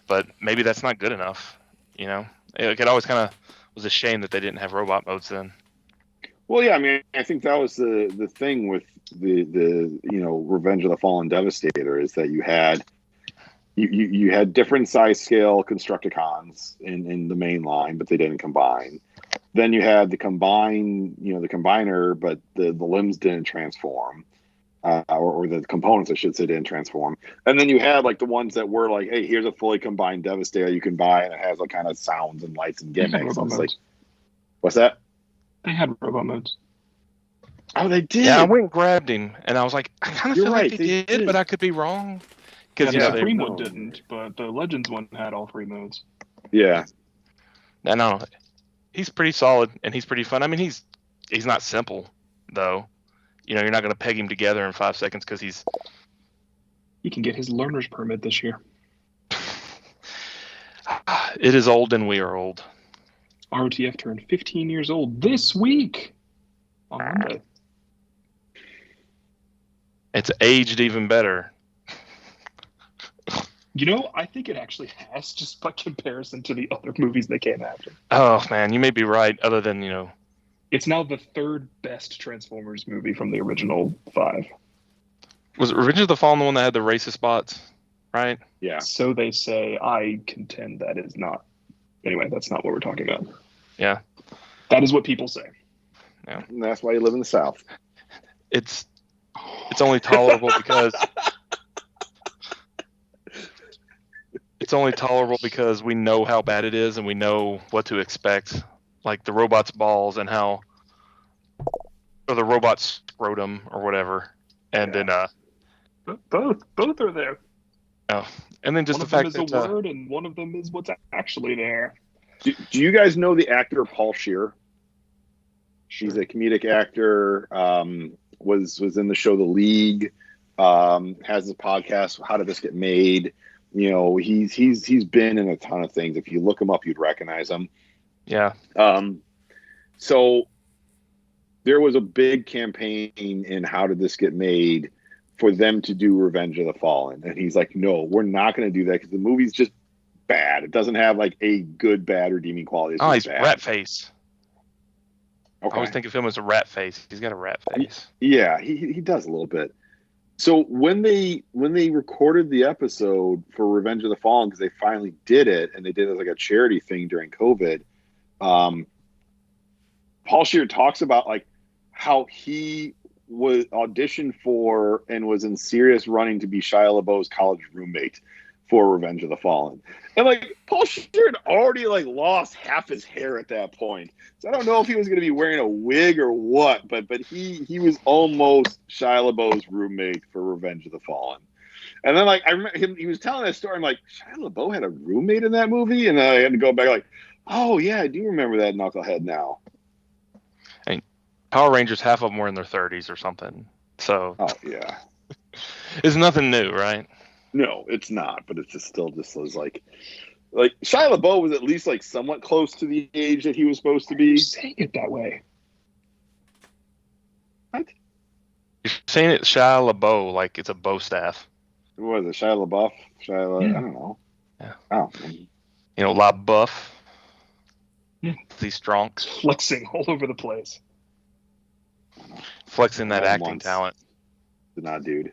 [SPEAKER 4] But maybe that's not good enough, It always kind of was a shame that they didn't have robot modes then.
[SPEAKER 3] Well, yeah, I mean, I think that was the thing with the Revenge of the Fallen Devastator is that you had different size scale Constructicons in the main line, but they didn't combine. Then you had the combiner, but the limbs didn't transform, or the components, I should say, didn't transform. And then you had like the ones that were like, hey, here's a fully combined Devastator you can buy, and it has like kind of sounds and lights and gimmicks. And it's like, what's that?
[SPEAKER 5] They had robot modes.
[SPEAKER 3] Oh, they did.
[SPEAKER 4] Yeah, I went and grabbed him, and I was like, I kind of feel like they did, but I could be wrong.
[SPEAKER 5] Because the Supreme one didn't, but the Legends one had all 3 modes.
[SPEAKER 3] Yeah.
[SPEAKER 4] I know. He's pretty solid, and he's pretty fun. I mean, he's not simple, though. You're not going to peg him together in 5 seconds because he's...
[SPEAKER 5] He can get his learner's permit this year.
[SPEAKER 4] It is old, and we are old.
[SPEAKER 5] ROTF turned 15 years old this week on Monday.
[SPEAKER 4] It's aged even better.
[SPEAKER 5] I think it actually has, just by comparison to the other movies that came after.
[SPEAKER 4] Oh, man, you may be right, other than,
[SPEAKER 5] It's now the 3rd best Transformers movie from the original 5.
[SPEAKER 4] Was it Revenge of the Fallen the one that had the racist bots, right?
[SPEAKER 3] Yeah.
[SPEAKER 5] So they say. I contend that is not. Anyway, that's not what we're talking about.
[SPEAKER 4] Yeah.
[SPEAKER 5] That is what people say.
[SPEAKER 4] Yeah.
[SPEAKER 3] And that's why you live in the South.
[SPEAKER 4] It's only tolerable because... It's only tolerable because we know how bad it is and we know what to expect. Like the robot's balls and or the robot's scrotum or whatever. And then
[SPEAKER 5] both are there.
[SPEAKER 4] Oh, and then just
[SPEAKER 5] one
[SPEAKER 4] the fact
[SPEAKER 5] that one of them is a word and one of them is what's actually there.
[SPEAKER 3] Do you guys know the actor Paul Scheer? She's a comedic actor. Was in the show The League. Has a podcast. How Did This Get Made? He's been in a ton of things. If you look him up, you'd recognize him.
[SPEAKER 4] Yeah.
[SPEAKER 3] So there was a big campaign in How Did This Get Made for them to do Revenge of the Fallen. And he's like, no, we're not going to do that because the movie's just bad. It doesn't have like a good, bad redeeming quality.
[SPEAKER 4] He's rat face.
[SPEAKER 3] Okay.
[SPEAKER 4] I always think of him as a rat face. He's got a rat face.
[SPEAKER 3] Yeah, he does a little bit. So when they recorded the episode for Revenge of the Fallen, because they finally did it, and they did it as like a charity thing during COVID, Paul Scheer talks about like how he was auditioned for and was in serious running to be Shia LaBeouf's college roommate for Revenge of the Fallen. And like Paul Scheer had already like lost half his hair at that point. So I don't know if he was going to be wearing a wig or what, but he was almost Shia LaBeouf's roommate for Revenge of the Fallen. And then like I remember him, he was telling that story. I'm like, Shia LaBeouf had a roommate in that movie, and then I had to go back like, oh yeah, I do remember that knucklehead now.
[SPEAKER 4] I mean, Power Rangers, half of them were in their 30s or something. So
[SPEAKER 3] oh yeah,
[SPEAKER 4] it's nothing new, right?
[SPEAKER 3] No, it's not, but it's just still just was like Shia LaBeouf was at least like somewhat close to the age that he was supposed to be.
[SPEAKER 5] You're saying it that way.
[SPEAKER 3] What?
[SPEAKER 4] You're saying it Shia LaBeouf like it's a bow staff.
[SPEAKER 3] What was it, Shia LaBeouf? I don't know.
[SPEAKER 4] Yeah.
[SPEAKER 3] Oh.
[SPEAKER 4] LaBeouf.
[SPEAKER 5] Yeah.
[SPEAKER 4] He's strong.
[SPEAKER 5] Flexing all over the place.
[SPEAKER 4] Flexing that acting talent.
[SPEAKER 3] Nah, dude.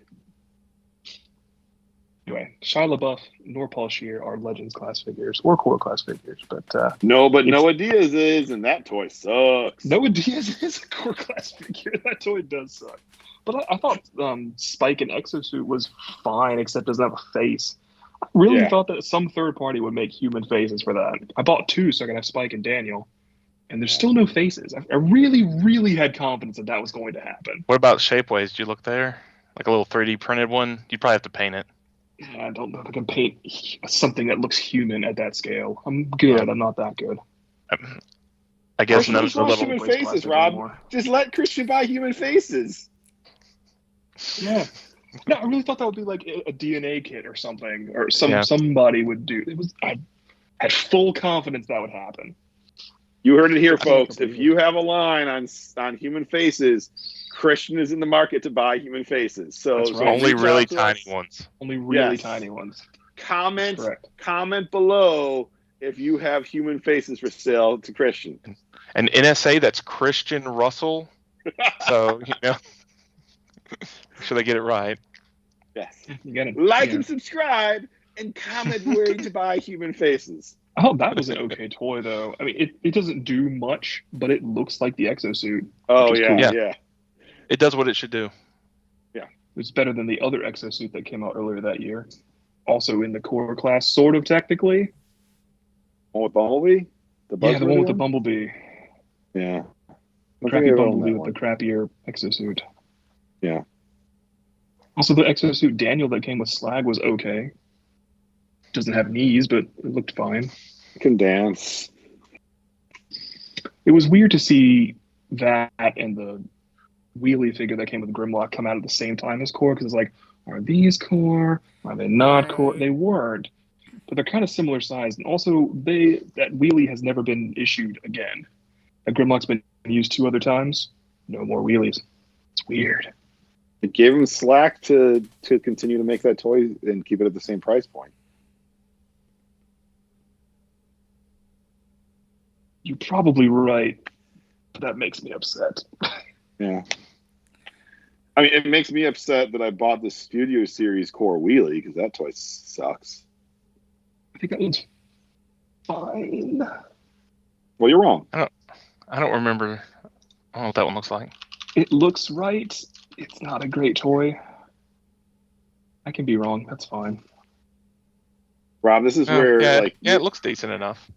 [SPEAKER 5] Anyway, Shia LaBeouf nor Paul Scheer are Legends class figures or core class figures, but
[SPEAKER 3] Noah Diaz is, and that toy sucks.
[SPEAKER 5] Noah Diaz is a core class figure. That toy does suck. But I thought Spike and Exosuit was fine, except doesn't have a face. I really thought that some third party would make human faces for that. I bought 2 so I could have Spike and Daniel, and there's still no faces. I really, really had confidence that was going to happen.
[SPEAKER 4] What about Shapeways? Did you look there? Like a little 3D printed one? You'd probably have to paint it.
[SPEAKER 5] I don't know if I can paint something that looks human at that scale. I'm good. I'm not that good.
[SPEAKER 4] I guess none of the little
[SPEAKER 3] human faces, Rob. Anymore. Just let Christian buy human faces.
[SPEAKER 5] Yeah. No, I really thought that would be like a DNA kit or something, or somebody would do. I had full confidence that would happen.
[SPEAKER 3] You heard it here, folks. If you have a line on human faces, Christian is in the market to buy human faces. So
[SPEAKER 4] only really tiny ones.
[SPEAKER 5] Only really tiny ones.
[SPEAKER 3] Comment below if you have human faces for sale to Christian.
[SPEAKER 4] An NSA that's Christian Russell. So should they get it right?
[SPEAKER 3] Yes.
[SPEAKER 5] You get it.
[SPEAKER 3] Like and subscribe and comment where to buy human faces.
[SPEAKER 5] Oh, that was an okay toy, though. I mean, it doesn't do much, but it looks like the exosuit.
[SPEAKER 3] Oh, yeah, cool.
[SPEAKER 4] It does what it should do.
[SPEAKER 5] Yeah. It's better than the other exosuit that came out earlier that year. Also in the core class, sort of, technically.
[SPEAKER 3] One with Bumblebee?
[SPEAKER 5] The one with the Bumblebee.
[SPEAKER 3] Yeah.
[SPEAKER 5] The crappy Bumblebee with the crappier exosuit.
[SPEAKER 3] Yeah.
[SPEAKER 5] Also, the exosuit Daniel that came with Slag was okay. Doesn't have knees, but it looked fine.
[SPEAKER 3] Can dance.
[SPEAKER 5] It was weird to see that and the wheelie figure that came with Grimlock come out at the same time as core, because it's like, are these core? Are they not core? They weren't, but they're kind of similar size. And also, that wheelie has never been issued again. That Grimlock's been used 2 other times. No more wheelies. It's weird.
[SPEAKER 3] It gave him slack to continue to make that toy and keep it at the same price point.
[SPEAKER 5] You're probably right, but that makes me upset.
[SPEAKER 3] Yeah. I mean, it makes me upset that I bought the Studio Series Core Wheelie because that toy sucks.
[SPEAKER 5] I think that one's fine.
[SPEAKER 3] Well, you're wrong.
[SPEAKER 4] I don't remember. I don't know what that one looks like.
[SPEAKER 5] It looks right. It's not a great toy. I can be wrong. That's fine.
[SPEAKER 3] Rob, this is where
[SPEAKER 4] it looks decent enough.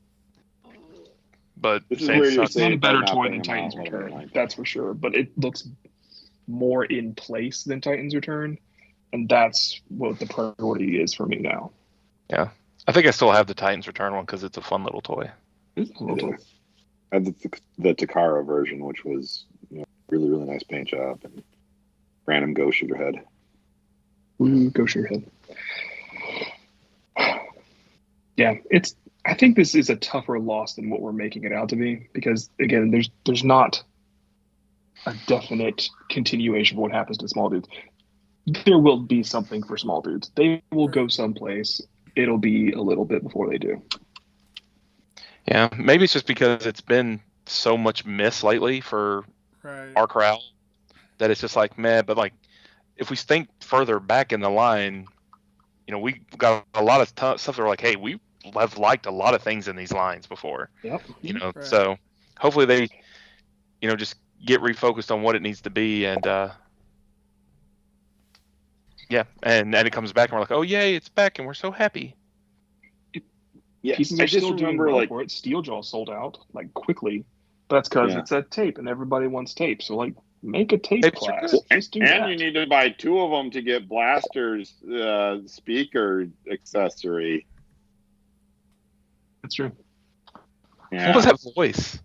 [SPEAKER 4] But
[SPEAKER 3] this is where
[SPEAKER 5] it's not a better toy than Titans Return. That's for sure. But it looks more in place than Titans Return, and that's what the priority is for me now.
[SPEAKER 4] Yeah, I think I still have the Titans Return one because it's a fun little toy.
[SPEAKER 3] It's a little toy. I had the Takara version, which was really, really nice paint job and random Ghost Shooter head.
[SPEAKER 5] Ghost Shooter head. Yeah, I think this is a tougher loss than what we're making it out to be, because again, there's not a definite continuation of what happens to small dudes. There will be something for small dudes. They will go someplace. It'll be a little bit before they do.
[SPEAKER 4] Yeah, maybe it's just because it's been so much miss lately for our crowd that it's just like, meh. But like, if we think further back in the line, we got a lot of stuff that are like, hey, we have liked a lot of things in these lines before.
[SPEAKER 5] Yep.
[SPEAKER 4] So hopefully they, just get refocused on what it needs to be, and and then it comes back and we're like, oh yay, it's back, and we're so happy.
[SPEAKER 5] Yeah, pieces are still doing well for it. Steeljaw sold out quickly, but that's because it's a tape and everybody wants tape. So make a tape class.
[SPEAKER 3] And you need to buy 2 of them to get Blaster's speaker accessory.
[SPEAKER 5] That's true.
[SPEAKER 4] Yeah. What was that voice?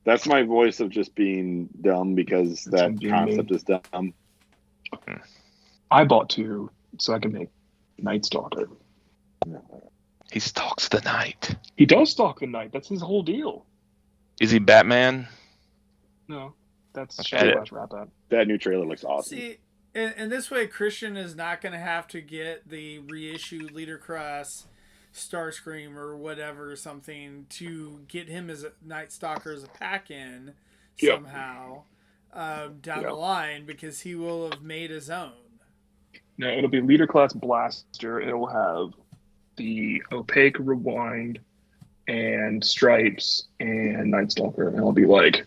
[SPEAKER 3] That's my voice of just being dumb because that concept is dumb.
[SPEAKER 5] I bought 2 so I can make Night Stalker.
[SPEAKER 4] He stalks the night.
[SPEAKER 5] He does stalk the night. That's his whole deal.
[SPEAKER 4] Is he Batman?
[SPEAKER 5] No, that's Shadow.
[SPEAKER 3] That new trailer looks awesome.
[SPEAKER 2] See, and this way, Christian is not going to have to get the reissue Leader Cross Starscream or whatever something to get him as a Night Stalker as a pack-in somehow down the line, because he will have made his own.
[SPEAKER 5] No, it'll be leader class blaster. It will have the opaque rewind and stripes and Night Stalker, and I'll be like,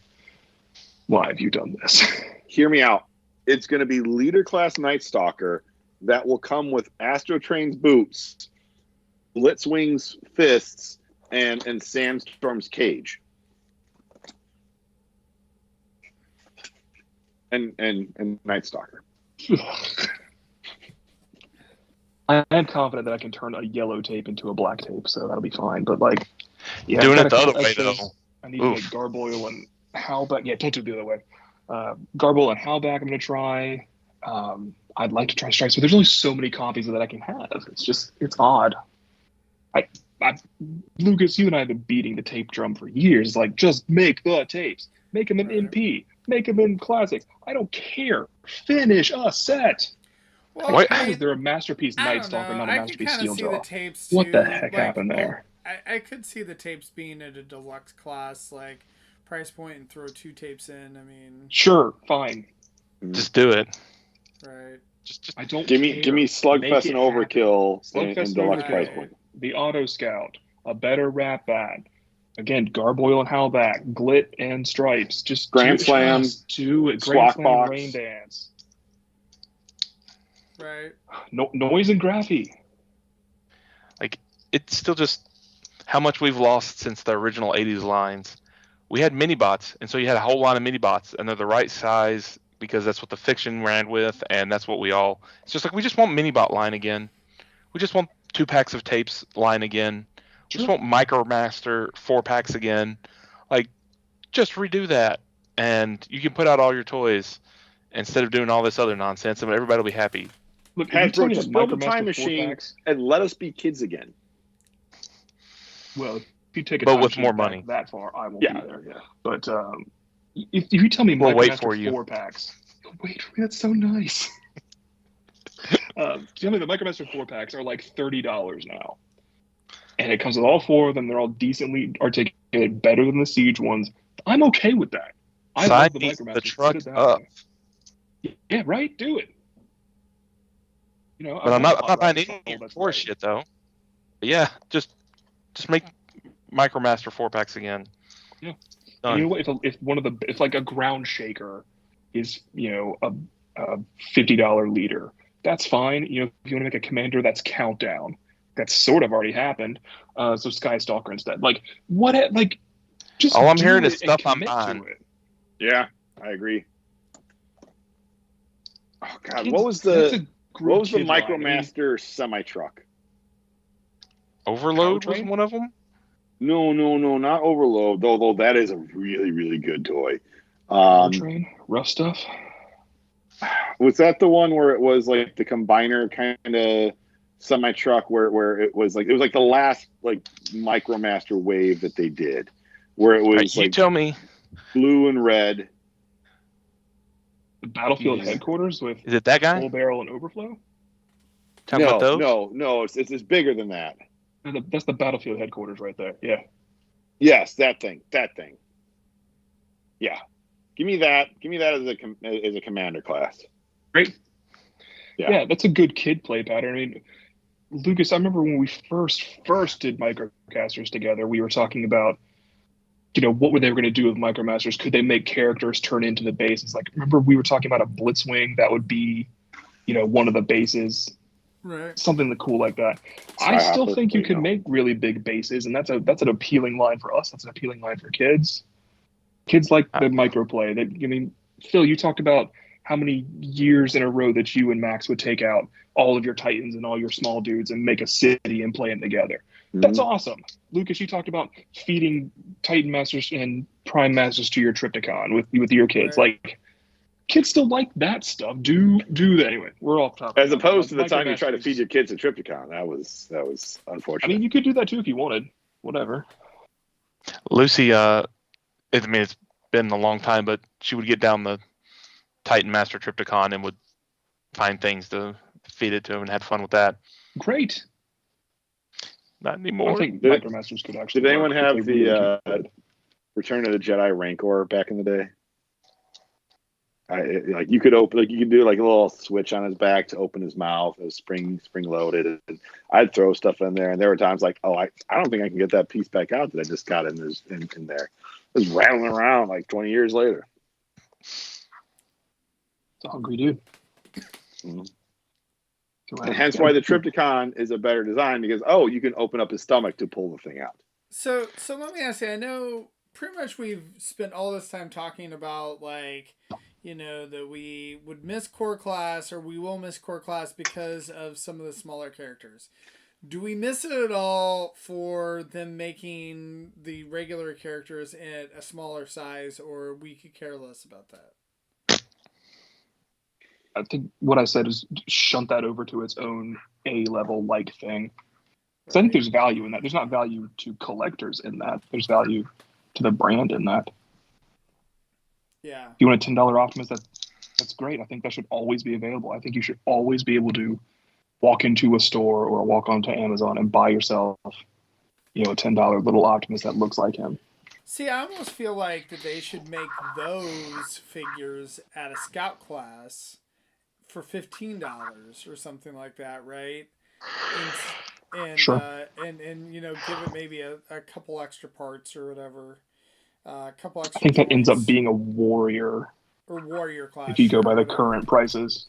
[SPEAKER 5] why have you done this?
[SPEAKER 3] Hear me out. It's going to be leader class Night Stalker that will come with Astro Train's boots, Blitzwing's fists, and Sandstorm's cage. And Night Stalker.
[SPEAKER 5] I am confident that I can turn a yellow tape into a black tape, so that'll be fine. But like, yeah,
[SPEAKER 4] doing it the other way though.
[SPEAKER 5] I need to make Garboil and Howlback. Yeah, don't do it the other way. Garboil and Howlback. I'm gonna try. I'd like to try Stripes, but there's only so many copies that I can have. It's odd. Lucas, you and I have been beating the tape drum for years. Like, just make the tapes. Make them in MP. Make them in Classics. I don't care. Finish a set.
[SPEAKER 2] Well,
[SPEAKER 5] How is there a masterpiece Night Stalker, not a masterpiece Steel Jaw? What the heck happened there?
[SPEAKER 2] I could see the tapes being at a deluxe class, like price point, and throw 2 tapes in. I mean,
[SPEAKER 5] sure, fine.
[SPEAKER 4] Just do it.
[SPEAKER 2] Right.
[SPEAKER 5] Just I don't
[SPEAKER 3] give me Slugfest and Overkill and deluxe price point.
[SPEAKER 5] The Auto Scout, a better Rat Bat. Again, Garboil and Howlback, Glit and Stripes. Just
[SPEAKER 3] Grand Slam,
[SPEAKER 5] Grand Slam, Rain Dance.
[SPEAKER 2] Right.
[SPEAKER 5] Noise and Graphy.
[SPEAKER 4] Like, it's still just how much we've lost since the original 80s lines. We had mini bots, and so you had a whole lot of mini bots, and they're the right size because that's what the fiction ran with, and that's what it's just like, we just want mini bot line again. We just want 2 packs of tapes line again. Just want Micromaster 4 packs again. Like, just redo that, and you can put out all your toys instead of doing all this other nonsense, and everybody will be happy.
[SPEAKER 5] Look,
[SPEAKER 3] Hasbro, just build a time machine and let us be kids again.
[SPEAKER 5] Well, if you take a
[SPEAKER 4] but
[SPEAKER 5] time
[SPEAKER 4] with
[SPEAKER 5] machine
[SPEAKER 4] more money
[SPEAKER 5] that far, I won't be there. Yeah, but if you tell me
[SPEAKER 4] we'll wait
[SPEAKER 5] Micromaster
[SPEAKER 4] for you.
[SPEAKER 5] 4 packs, wait for me. That's so nice. Tell me the Micromaster 4 packs are like $30 now, and it comes with all 4 of them. They're all decently articulated, better than the Siege ones. I'm okay with that. I love the Micromaster.
[SPEAKER 4] The truck up.
[SPEAKER 5] Yeah, right. Do it. You know,
[SPEAKER 4] but I'm not buying any more shit though. But yeah, just make Micromaster 4 packs again.
[SPEAKER 5] Yeah. You know what? If like a Ground Shaker is, you know, a $50 leader, that's fine. You know, if you want to make a Commander, that's Countdown. That's sort of already happened. So Sky Stalker instead. Like what? Like just
[SPEAKER 4] all I'm hearing is stuff I'm buying.
[SPEAKER 3] Yeah, I agree. Oh God, what was the Micromaster semi truck?
[SPEAKER 4] Overload was one of them.
[SPEAKER 3] No, not Overload. Though that is a really, really good toy.
[SPEAKER 5] Train, rough stuff.
[SPEAKER 3] Was that the one where it was like the combiner kind of semi truck where it was like the last like Micromaster wave that they did, where it was
[SPEAKER 4] you tell me
[SPEAKER 3] blue and red.
[SPEAKER 5] The Battlefield headquarters with
[SPEAKER 4] is it that guy?
[SPEAKER 5] Full Barrel and Overflow?
[SPEAKER 3] No, it's bigger than that.
[SPEAKER 5] That's the Battlefield headquarters right there. Yeah.
[SPEAKER 3] Yes, that thing. Yeah. Give me that as a commander class.
[SPEAKER 5] Great. Yeah, that's a good kid play pattern. I mean, Lucas, I remember when we first did Microcasters together, we were talking about, you know, what were they going to do with Micromasters? Could they make characters turn into the bases? Like, remember we were talking about a Blitzwing that would be, you know, one of the bases.
[SPEAKER 2] Right.
[SPEAKER 5] Something cool like that. I still think you can make really big bases, and that's an appealing line for us. That's an appealing line for kids. Kids like the microplay. I mean, Phil, you talked about how many years in a row that you and Max would take out all of your Titans and all your small dudes and make a city and play them together. Mm-hmm. That's awesome. Lucas, you talked about feeding Titan Masters and Prime Masters to your Triptychon with your kids. Right. Like, kids still like that stuff. Do that anyway. We're off topic.
[SPEAKER 3] As opposed to the time you try to feed your kids a Triptychon. That was unfortunate.
[SPEAKER 5] I mean, you could do that too if you wanted. Whatever.
[SPEAKER 4] Lucy, it's been a long time, but she would get down the Titan Master Triptychon and would find things to feed it to him and had fun with that.
[SPEAKER 5] Great.
[SPEAKER 4] Not anymore.
[SPEAKER 5] I think Micromasters could actually.
[SPEAKER 3] Did anyone have the Return of the Jedi Rancor back in the day? Like you could open, like you could do like a little switch on his back to open his mouth. It was spring loaded, and I'd throw stuff in there. And there were times like, oh, I don't think I can get that piece back out that I just got in there. It was rattling around like 20 years later.
[SPEAKER 5] It's a hungry dude.
[SPEAKER 3] Mm-hmm. And hence why the Trypticon is a better design, because you can open up his stomach to pull the thing out.
[SPEAKER 2] So let me ask you, I know pretty much we've spent all this time talking about like, that we would miss core class, or we will miss core class because of some of the smaller characters. Do we miss it at all for them making the regular characters at a smaller size, or we could care less about that?
[SPEAKER 5] I think what I said is shunt that over to its own A-level like thing. Because I think there's value in that. There's not value to collectors in that. There's value to the brand in that.
[SPEAKER 2] Yeah.
[SPEAKER 5] If you want a $10 Optimus, that's great. I think that should always be available. I think you should always be able to walk into a store or walk onto Amazon and buy yourself, a $10 little Optimus that looks like him.
[SPEAKER 2] See, I almost feel like that they should make those figures at a scout class for $15 or something like that, right? And
[SPEAKER 5] sure.
[SPEAKER 2] And give it maybe a couple extra parts or whatever. A couple extra.
[SPEAKER 5] I think that ends up
[SPEAKER 2] toys.
[SPEAKER 5] being a warrior.
[SPEAKER 2] Or warrior class.
[SPEAKER 5] If you go by the current prices.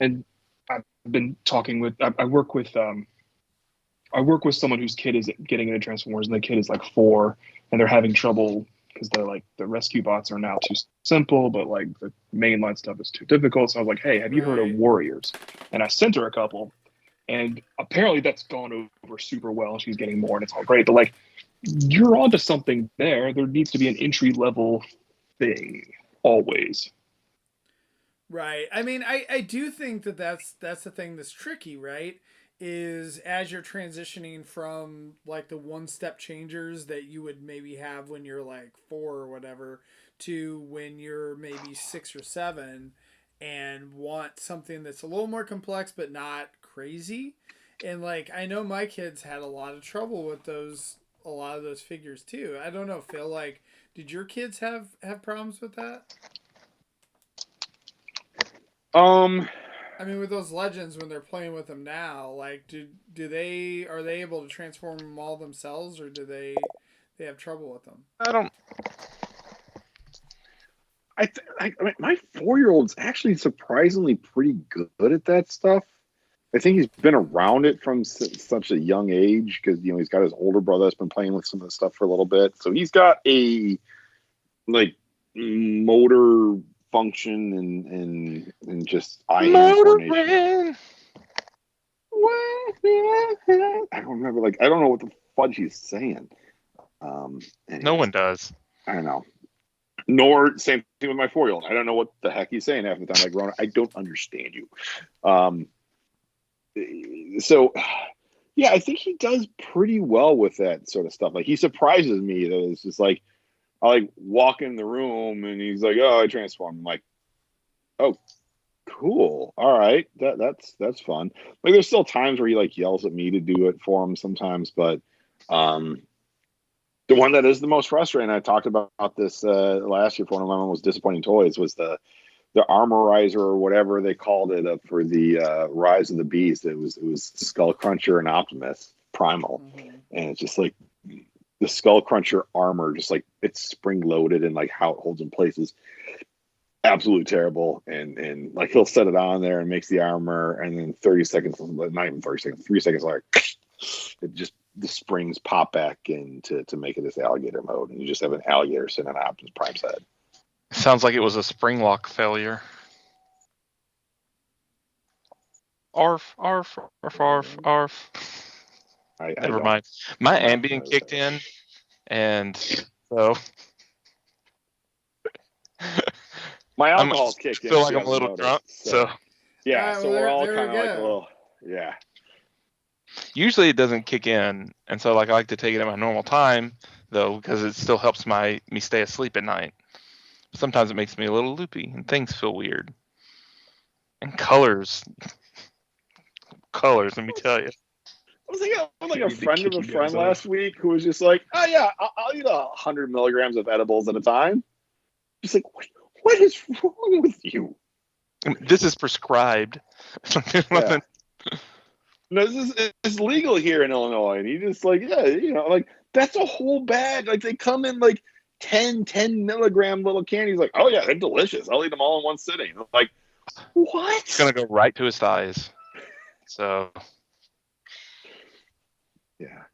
[SPEAKER 5] And I've been talking with I work with someone whose kid is getting into Transformers, and the kid is like 4, and they're having trouble because they're like, the rescue bots are now too simple, but like the mainline stuff is too difficult. So I was like, hey, have you heard of Warriors? And I sent her a couple, and apparently that's gone over super well. She's getting more, and it's all great. But like, you're onto something there. There needs to be an entry level thing always.
[SPEAKER 2] Right. I mean, I do think that's the thing that's tricky, right? Is as you're transitioning from like the one-step changers that you would maybe have when you're like 4 or whatever, to when you're maybe 6 or 7 and want something that's a little more complex but not crazy. And like, I know my kids had a lot of trouble with a lot of those figures too. I don't know, Phil, like, did your kids have problems with that? I mean, with those legends, when they're playing with them now, like, are they able to transform them all themselves, or do they have trouble with them?
[SPEAKER 3] I mean, my 4-year-old's actually surprisingly pretty good at that stuff. I think he's been around it from such a young age, because he's got his older brother that's been playing with some of the stuff for a little bit, so he's got a like motor function and just eye-hand coordination. I don't remember. Like, I don't know what the fudge he's saying.
[SPEAKER 4] No one does.
[SPEAKER 3] I don't know. Nor same thing with my 4-year-old. I don't know what the heck he's saying half the time. Like, Rona, I don't understand you. So, yeah, I think he does pretty well with that sort of stuff. Like, he surprises me. Though it's just like, I like walk in the room and he's like, "Oh, I transform." I'm like, "Oh, cool. All right, that's fun." Like, there's still times where he like yells at me to do it for him sometimes, but the one that is the most frustrating, I talked about this last year for one of my most disappointing toys, was the Armorizer, or whatever they called it, for the Rise of the Beast. It was Skull Cruncher and Optimus Primal, and it's just like, the Skull Cruncher armor, just like, it's spring loaded, and like how it holds in place is absolutely terrible. And like, he'll set it on there and makes the armor, and then 30 seconds, not even 30 seconds, 3 seconds later, it just, the springs pop back in to make it this alligator mode, and you just have an alligator sitting on Optimus Prime's head.
[SPEAKER 4] Sounds like it was a spring lock failure. Arf, arf, arf, arf, arf. Never mind. My Ambien kicked in, and so
[SPEAKER 3] my alcohol's kicked in.
[SPEAKER 4] I feel like I'm a little drunk. So
[SPEAKER 3] yeah, so we're all kind of like a little, yeah.
[SPEAKER 4] Usually it doesn't kick in, and so like, I like to take it at my normal time though, because it still helps me stay asleep at night. Sometimes it makes me a little loopy, and things feel weird. And colors, let me tell you.
[SPEAKER 3] I was like a friend of a friend last week who was just like, "Oh yeah, I'll eat 100 milligrams of edibles at a time." Just like, What is wrong with you?
[SPEAKER 4] This is prescribed.
[SPEAKER 3] Yeah. No, it's legal here in Illinois, and he just like, yeah, like that's a whole bag. Like they come in like 10 milligram little candies. Like, oh yeah, they're delicious. I'll eat them all in one sitting. I'm like, what?
[SPEAKER 4] It's gonna go right to his thighs. So,
[SPEAKER 3] yeah.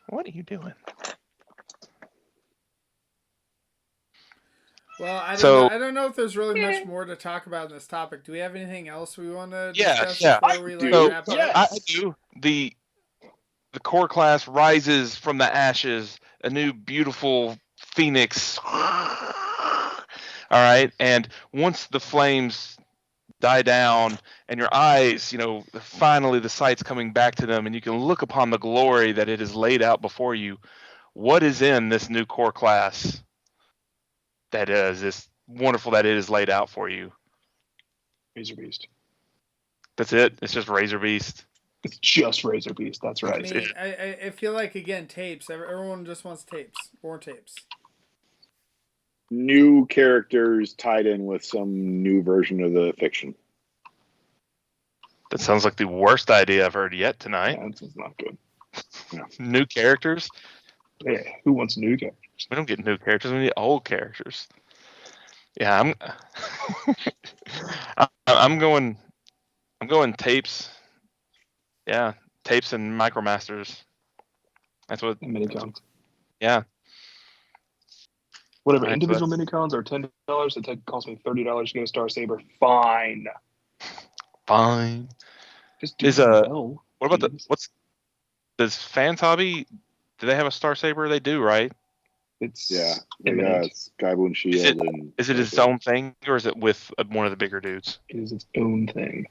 [SPEAKER 4] What are you doing?
[SPEAKER 2] Well, I don't know if there's really much more to talk about in this topic. Do we have anything else we want to discuss before we wrap up?
[SPEAKER 4] I do. The core class rises from the ashes, a new beautiful phoenix. All right, and once the flames die down and your eyes, finally the sight's coming back to them, and you can look upon the glory that it is laid out before you. What is in this new core class? That is this wonderful that it is laid out for you.
[SPEAKER 5] Razor Beast.
[SPEAKER 4] That's it. It's just Razor Beast.
[SPEAKER 5] It's just Razor Beast. That's right.
[SPEAKER 2] I mean, I feel like again tapes. Everyone just wants tapes. More tapes.
[SPEAKER 3] New characters tied in with some new version of the fiction.
[SPEAKER 4] That sounds like the worst idea I've heard yet tonight.
[SPEAKER 5] Yeah, it's not good.
[SPEAKER 3] No.
[SPEAKER 4] New characters.
[SPEAKER 5] Yeah, who wants new characters?
[SPEAKER 4] We don't get new characters. We need old characters. Yeah, I'm going tapes. Yeah, tapes and Micromasters. That's what
[SPEAKER 5] minicons.
[SPEAKER 4] Yeah.
[SPEAKER 5] Whatever. Individual minicons are $10. It costs me $30 to get a Star Saber. Fine. Just do well.
[SPEAKER 4] What about does Fans Hobby? Do they have a Star Saber? They do, right?
[SPEAKER 5] It's
[SPEAKER 3] it's Skyboon Shield.
[SPEAKER 4] Is it its own thing, or is it with one of the bigger dudes?
[SPEAKER 5] It is its own thing.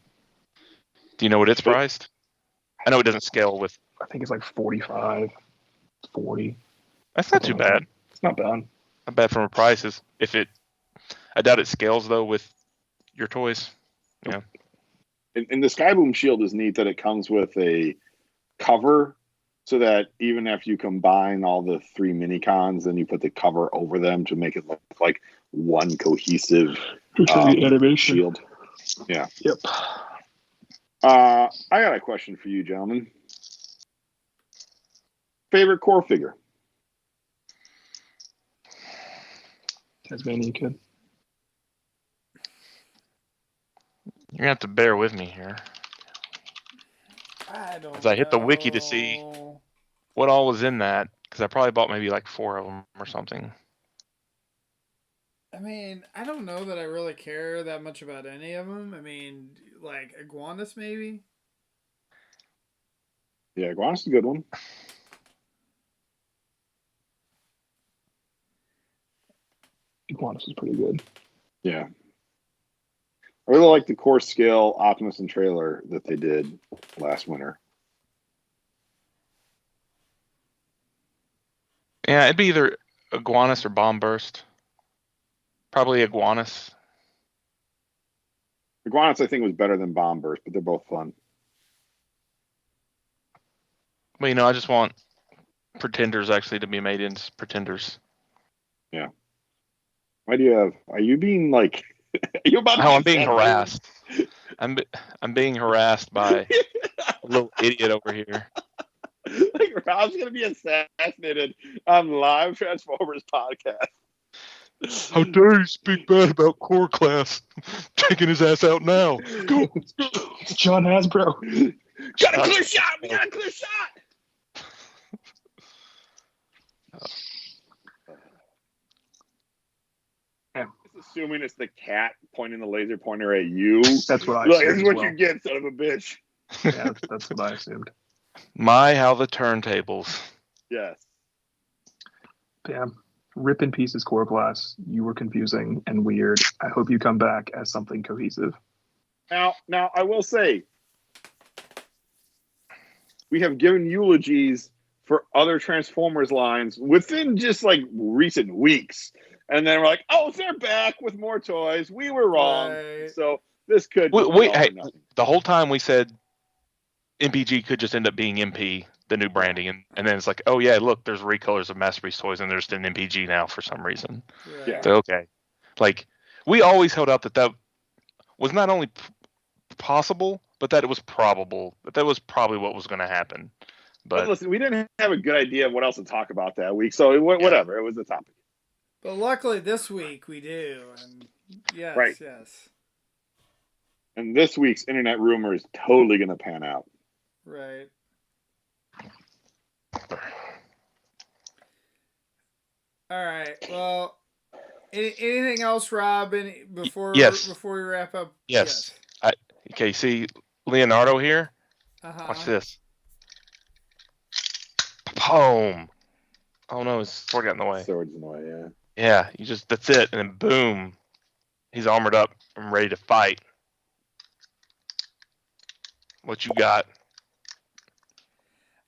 [SPEAKER 4] Do you know what it's priced? I know it doesn't scale with.
[SPEAKER 5] I think it's like 45, 40.
[SPEAKER 4] That's not too bad.
[SPEAKER 5] It's not bad.
[SPEAKER 4] Not bad from a price. I doubt it scales though with your toys. Yeah.
[SPEAKER 3] And the Skyboom Shield is neat that it comes with a cover, so that even after you combine all the 3 minicons, then you put the cover over them to make it look like one cohesive
[SPEAKER 5] animation
[SPEAKER 3] shield. Yeah.
[SPEAKER 5] Yep.
[SPEAKER 3] I got a question for you, gentlemen. Favorite core figure?
[SPEAKER 5] Tasmanian Kid.
[SPEAKER 4] You're gonna have to bear with me here.
[SPEAKER 2] I don't.
[SPEAKER 4] Because I hit the wiki to see what all was in that. Because I probably bought maybe like 4 of them or something.
[SPEAKER 2] I mean, I don't know that I really care that much about any of them. I mean, like Iguanus maybe.
[SPEAKER 3] Yeah, Iguanus is a good one.
[SPEAKER 5] Iguanus is pretty good.
[SPEAKER 3] Yeah. I really like the core scale Optimus and trailer that they did last winter.
[SPEAKER 4] Yeah, it'd be either Iguanus or Bomb Burst. Probably Iguanus.
[SPEAKER 3] Iguanus, I think, was better than Bomb Burst, but they're both fun.
[SPEAKER 4] Well, I just want Pretenders actually to be made into Pretenders.
[SPEAKER 3] Yeah. Why do you have? Are you being like? Are you about?
[SPEAKER 4] I'm being harassed. I'm being harassed by a little idiot over here.
[SPEAKER 3] Like Rob's gonna be assassinated on live Transformers podcast.
[SPEAKER 4] How dare you speak bad about core class? Taking his ass out now. Go.
[SPEAKER 5] John Hasbro.
[SPEAKER 3] Got a clear shot. We got a clear shot. Assuming it's the cat pointing the laser pointer at you.
[SPEAKER 5] That's what I
[SPEAKER 3] like,
[SPEAKER 5] assumed.
[SPEAKER 3] This is what you get, son of a bitch.
[SPEAKER 5] Yeah, that's what I assumed.
[SPEAKER 4] My, how the turntables.
[SPEAKER 3] Yes.
[SPEAKER 5] Yeah. Rip in pieces, core class. You were confusing and weird. I hope you come back as something cohesive.
[SPEAKER 3] Now, I will say, we have given eulogies for other Transformers lines within just like recent weeks. And then we're like, oh, they're back with more toys. We were wrong.
[SPEAKER 2] Right.
[SPEAKER 3] So this could
[SPEAKER 4] hey, the whole time we said MPG could just end up being MP, the new branding. And then it's like, oh, yeah, look, there's recolors of Masterpiece toys and there's an MPG now for some reason.
[SPEAKER 3] Yeah.
[SPEAKER 4] So, okay. Like, we always held out that was not only possible, but that it was probable. That was probably what was going to happen. But
[SPEAKER 3] listen, we didn't have a good idea of what else to talk about that week, so whatever. It was the topic.
[SPEAKER 2] But luckily this week we do. And yes,
[SPEAKER 3] right.
[SPEAKER 2] Yes.
[SPEAKER 3] And this week's internet rumor is totally going to pan out.
[SPEAKER 2] Right. All right. Well, anything else, Rob? Before we wrap up?
[SPEAKER 4] Yes. Okay. See Leonardo here. Watch this. Boom. Oh no, his sword got in the way.
[SPEAKER 3] Sword's in the way. Yeah.
[SPEAKER 4] Yeah. That's it, and then boom, he's armored up and ready to fight. What you got?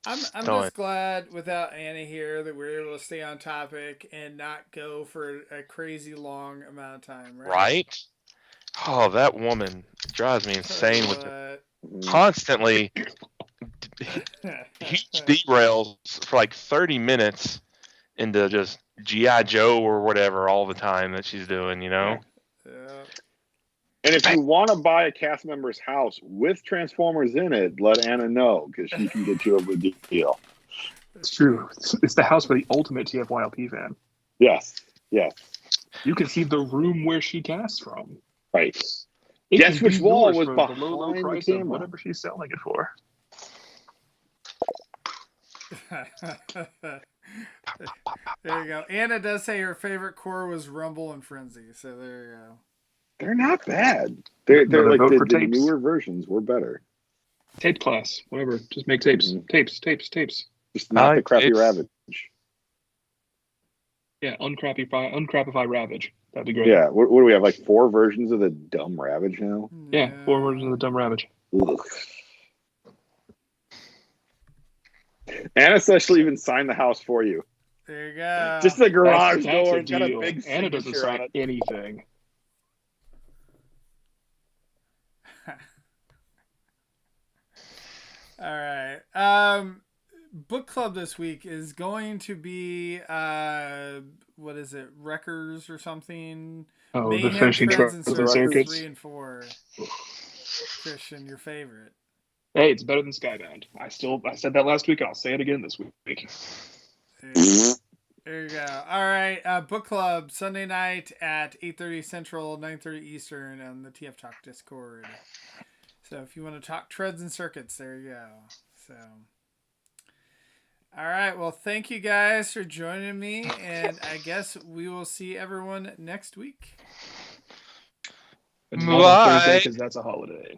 [SPEAKER 2] I'm just glad without Anna here that we're able to stay on topic and not go for a crazy long amount of time, right?
[SPEAKER 4] Right? Oh, that woman drives me insane with constantly huge derails for like 30 minutes into just G.I. Joe or whatever all the time that she's doing, you know?
[SPEAKER 2] Yeah.
[SPEAKER 3] And if you want to buy a cast member's house with Transformers in it, let Anna know, because she can get you a good deal.
[SPEAKER 5] It's true. It's the house for the ultimate TFYLP fan.
[SPEAKER 3] Yes.
[SPEAKER 5] You can see the room where she casts from.
[SPEAKER 3] Right.
[SPEAKER 5] Guess
[SPEAKER 3] which wall was behind
[SPEAKER 5] the low price
[SPEAKER 3] the camera.
[SPEAKER 5] of whatever she's selling it for.
[SPEAKER 2] There you go. Anna does say her favorite core was Rumble and Frenzy, so there you go.
[SPEAKER 3] They're not bad. They're like the newer versions were better.
[SPEAKER 5] Tape class, whatever. Just make tapes. Tapes.
[SPEAKER 3] Just not the crappy Ravage.
[SPEAKER 5] Yeah, uncrapify Ravage. That'd be great.
[SPEAKER 3] Yeah, what do we have? Like 4 versions of the dumb Ravage now?
[SPEAKER 5] Yeah, 4 versions of the dumb Ravage.
[SPEAKER 3] Ugh. Anna says she'll even sign the house for you.
[SPEAKER 2] There you go.
[SPEAKER 3] Just the garage
[SPEAKER 5] That's
[SPEAKER 3] door.
[SPEAKER 5] a
[SPEAKER 3] Got a
[SPEAKER 5] deal.
[SPEAKER 3] big
[SPEAKER 5] Anna doesn't
[SPEAKER 3] signature on
[SPEAKER 5] sign
[SPEAKER 3] it.
[SPEAKER 5] anything.
[SPEAKER 2] All right. Book club this week is going to be what is it? Wreckers or something?
[SPEAKER 5] Oh,
[SPEAKER 2] Mayhem,
[SPEAKER 5] the finishing
[SPEAKER 2] Treads, and
[SPEAKER 5] circuits.
[SPEAKER 2] 3 and 4. Christian, your favorite.
[SPEAKER 5] Hey, it's better than Skybound. I said that last week, and I'll say it again this week.
[SPEAKER 2] There you go. All right. Book club Sunday night at 8:30 Central, 9:30 Eastern on the TF Talk Discord. So if you want to talk treads and circuits, there you go. So, all right. Well, thank you guys for joining me, and I guess we will see everyone next week.
[SPEAKER 5] It's not on Thursday because that's a holiday.